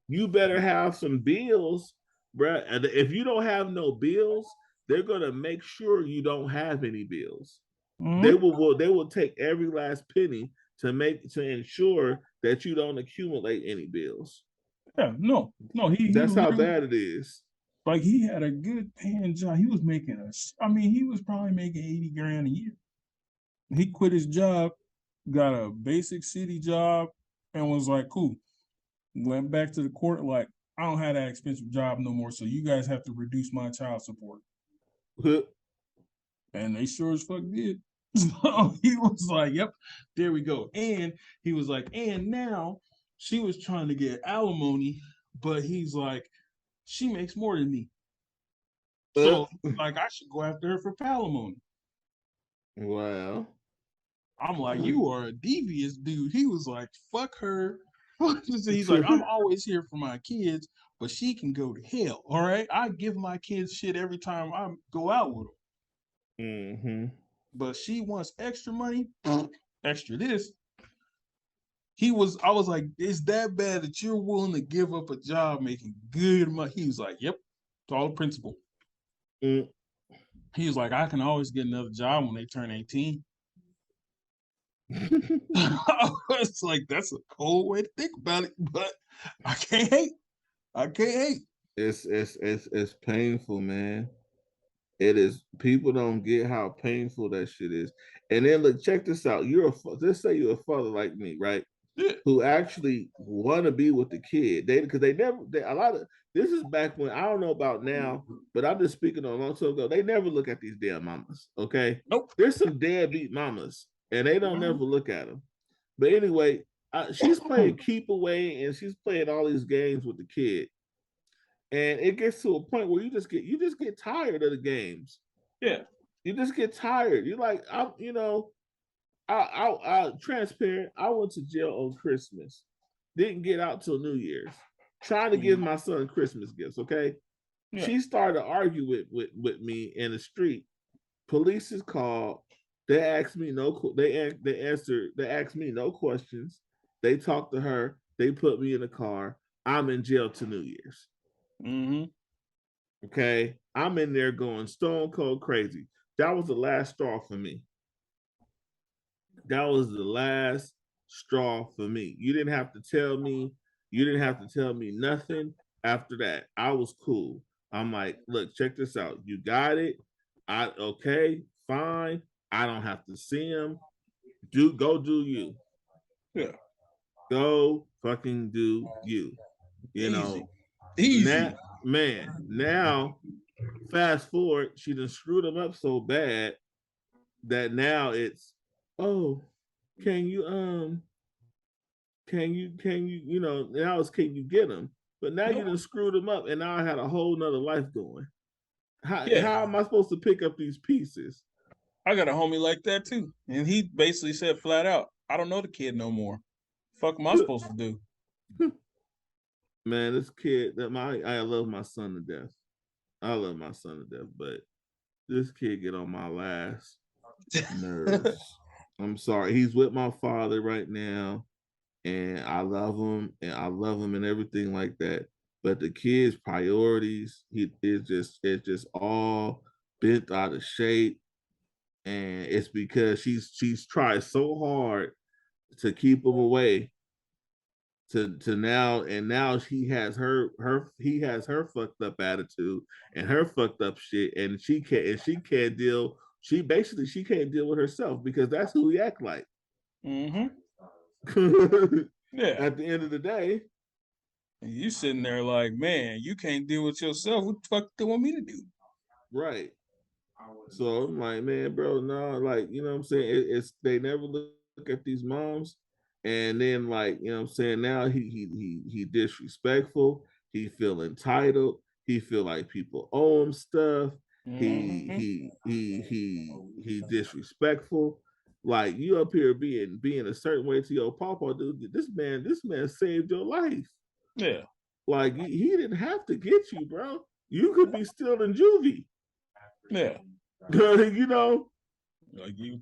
You better have some bills, bro. And if you don't have no bills, they're gonna make sure you don't have any bills. They will take every last penny to ensure that you don't accumulate any bills. Yeah, no. That's how bad it is. Like, he had a good paying job. He was making he was probably making 80 grand a year. He quit his job, got a basic city job, and was like, cool. Went back to the court, like, I don't have that expensive job no more, so you guys have to reduce my child support. And they sure as fuck did. So he was like, yep, there we go. And he was like, and now she was trying to get alimony, but he's like, she makes more than me. So like, I should go after her for palimony. Wow. I'm like, you are a devious dude. He was like, fuck her. He's like, I'm always here for my kids, but she can go to hell. All right. I give my kids shit every time I go out with them. Mm-hmm. But she wants extra money, extra this. I was like, it's that bad that you're willing to give up a job making good money? He was like, yep, it's all the principle. Mm. He was like, I can always get another job when they turn 18. I was like, that's a cold way to think about it, but I can't hate. It's painful, man. It is. People don't get how painful that shit is. And then look, check this out. Let's say you're a father like me, right? Yeah. Who actually want to be with the kid. This is back when, I don't know about now, but I'm just speaking on a long time ago. They never look at these damn mamas. Okay. Nope. There's some deadbeat mamas, and they don't never look at them. But anyway, she's playing keep away, and she's playing all these games with the kid. And it gets to a point where you just get tired of the games. Yeah. You just get tired. You're like, I transparent. I went to jail on Christmas. Didn't get out till New Year's. Trying to give my son Christmas gifts. Okay. Yeah. She started to argue with me in the street. Police is called. They asked me they asked me no questions. They talked to her. They put me in the car. I'm in jail to New Year's. Mm-hmm. Okay. I'm in there going stone cold crazy. That was the last straw for me. That was the last straw for me. You didn't have to tell me. You didn't have to tell me nothing after that. I was cool. I'm like, look, check this out. You got it. Okay, fine. I don't have to see him. Go do you. Yeah. Go fucking do you. You know. Easy. Now, fast forward, she done screwed him up so bad that now it's, oh, can you now it's can you get him? But now you done screwed him up, and now I had a whole nother life going. How am I supposed to pick up these pieces? I got a homie like that too, and he basically said flat out, I don't know the kid no more. Fuck am I supposed to do? Man, this kid, I love my son to death. I love my son to death, but this kid get on my last nerves. I'm sorry. He's with my father right now, and I love him, and everything like that. But the kid's priorities, it's just all bent out of shape, and it's because she's tried so hard to keep him away. To now, and now he has her fucked up attitude and her fucked up shit, and she can't deal with herself because that's who he act like. Mm-hmm. Yeah. At the end of the day, and you sitting there like, man, you can't deal with yourself. What the fuck do they want me to do? Right. So I'm like, man, bro, no, like, you know what I'm saying? It's they never look at these moms. And then, like, you know what I'm saying, now he disrespectful. He feel entitled. He feel like people owe him stuff. Mm-hmm. He disrespectful. Like, you up here being a certain way to your papa, dude. This man saved your life. Yeah. Like, he didn't have to get you, bro. You could be still in juvie. Yeah. You know. Like, you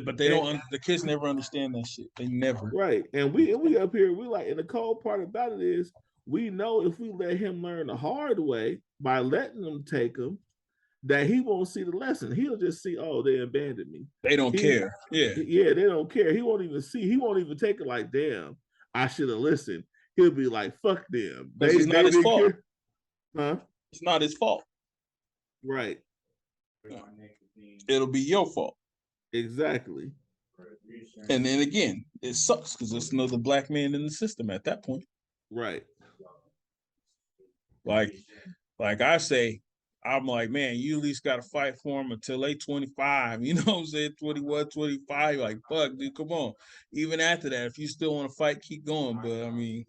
but they don't. The kids never understand that shit. They never. Right, and we up here. We like, and the cold part about it is, we know if we let him learn the hard way by letting them take him, that he won't see the lesson. He'll just see, oh, they abandoned me. They don't care. Yeah. Yeah, they don't care. He won't even see. He won't even take it like, damn, I should have listened. He'll be like, fuck them. Because it's not his fault. Care. Huh? It's not his fault. Right. It'll be your fault. Exactly. And then again, it sucks because there's another black man in the system at that point. Right. Like I say, I'm like, man, you at least got to fight for them until they 25. You know what I'm saying? 21, 25. Like, fuck, dude, come on. Even after that, if you still want to fight, keep going. But, I mean,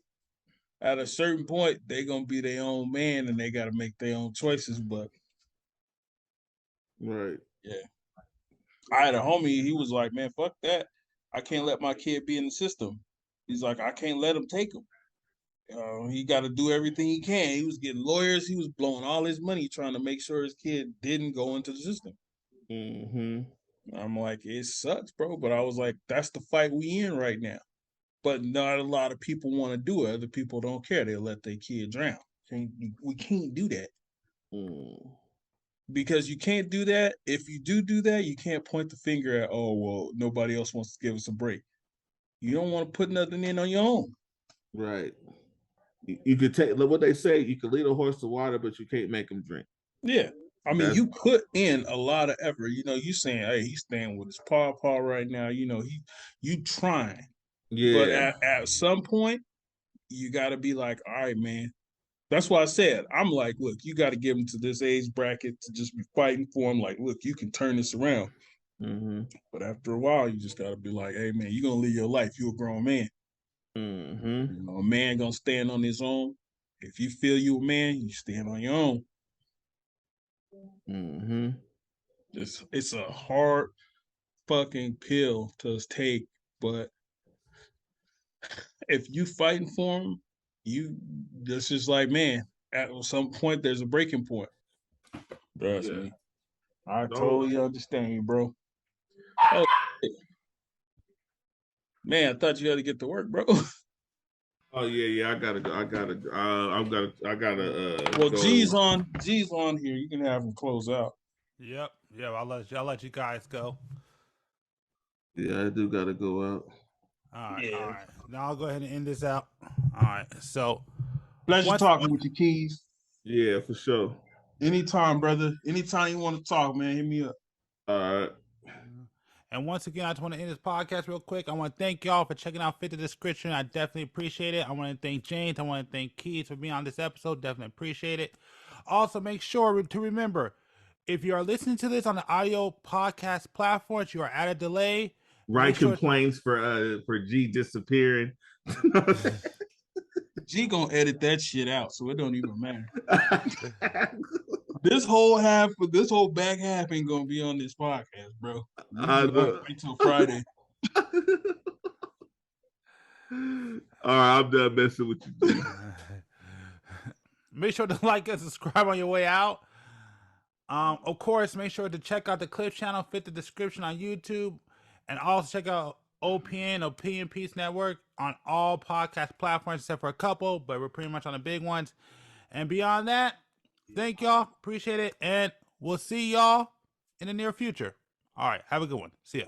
at a certain point, they're going to be their own man and they got to make their own choices. But, right. Yeah. I had a homie, he was like, man, fuck that. I can't let my kid be in the system. He's like, I can't let him take him. He got to do everything he can. He was getting lawyers. He was blowing all his money trying to make sure his kid didn't go into the system. Mm-hmm. I'm like, it sucks, bro. But I was like, that's the fight we in right now. But not a lot of people want to do it. Other people don't care. They'll let their kid drown. We can't do that. Because you can't do that. If you do that, you can't point the finger at, oh, well, nobody else wants to give us a break. You don't want to put nothing in on your own. Right. You could take what they say. You can lead a horse to water, but you can't make him drink. Yeah, I mean, you put in a lot of effort. You know, you saying, hey, he's staying with his paw right now. You know, you trying. Yeah. But at some point, you got to be like, all right, man. That's why I said, I'm like, look, you got to give him to this age bracket to just be fighting for him. Like, look, you can turn this around. Mm-hmm. But after a while, you just got to be like, hey, man, you're going to live your life. You're a grown man. Mm-hmm. You know, a man going to stand on his own. If you feel you a man, you stand on your own. Mm-hmm. It's a hard fucking pill to take, but if you fighting for him, this is like, man, at some point there's a breaking point. Trust me. I totally understand you, bro. Oh, man, I thought you had to get to work, bro. Oh yeah, I gotta go. I gotta. Well, go. G's on here. You can have him close out. Yep. I'll let you guys go. Yeah, I do gotta go out. All right. Now I'll go ahead and end this out. All right. So, pleasure talking with you, Keys. Yeah, for sure. Anytime, brother. Anytime you want to talk, man, hit me up. All right. And once again, I just want to end this podcast real quick. I want to thank y'all for checking out Fit the Description. I definitely appreciate it. I want to thank James. I want to thank Keys for being on this episode. Definitely appreciate it. Also, make sure to remember, if you are listening to this on the audio podcast platforms, you are at a delay. Write complaints for G disappearing. G gonna edit that shit out, so it don't even matter. This whole back half ain't gonna be on this podcast, bro. Until Friday. All right, I'm done messing with you, G. Make sure to like and subscribe on your way out. Of course, make sure to check out the Clips channel, Fit the Description on YouTube, and also check out OPN or Peace Network on all podcast platforms except for a couple, but we're pretty much on the big ones. And beyond that, thank y'all. Appreciate it. And we'll see y'all in the near future. All right. Have a good one. See ya.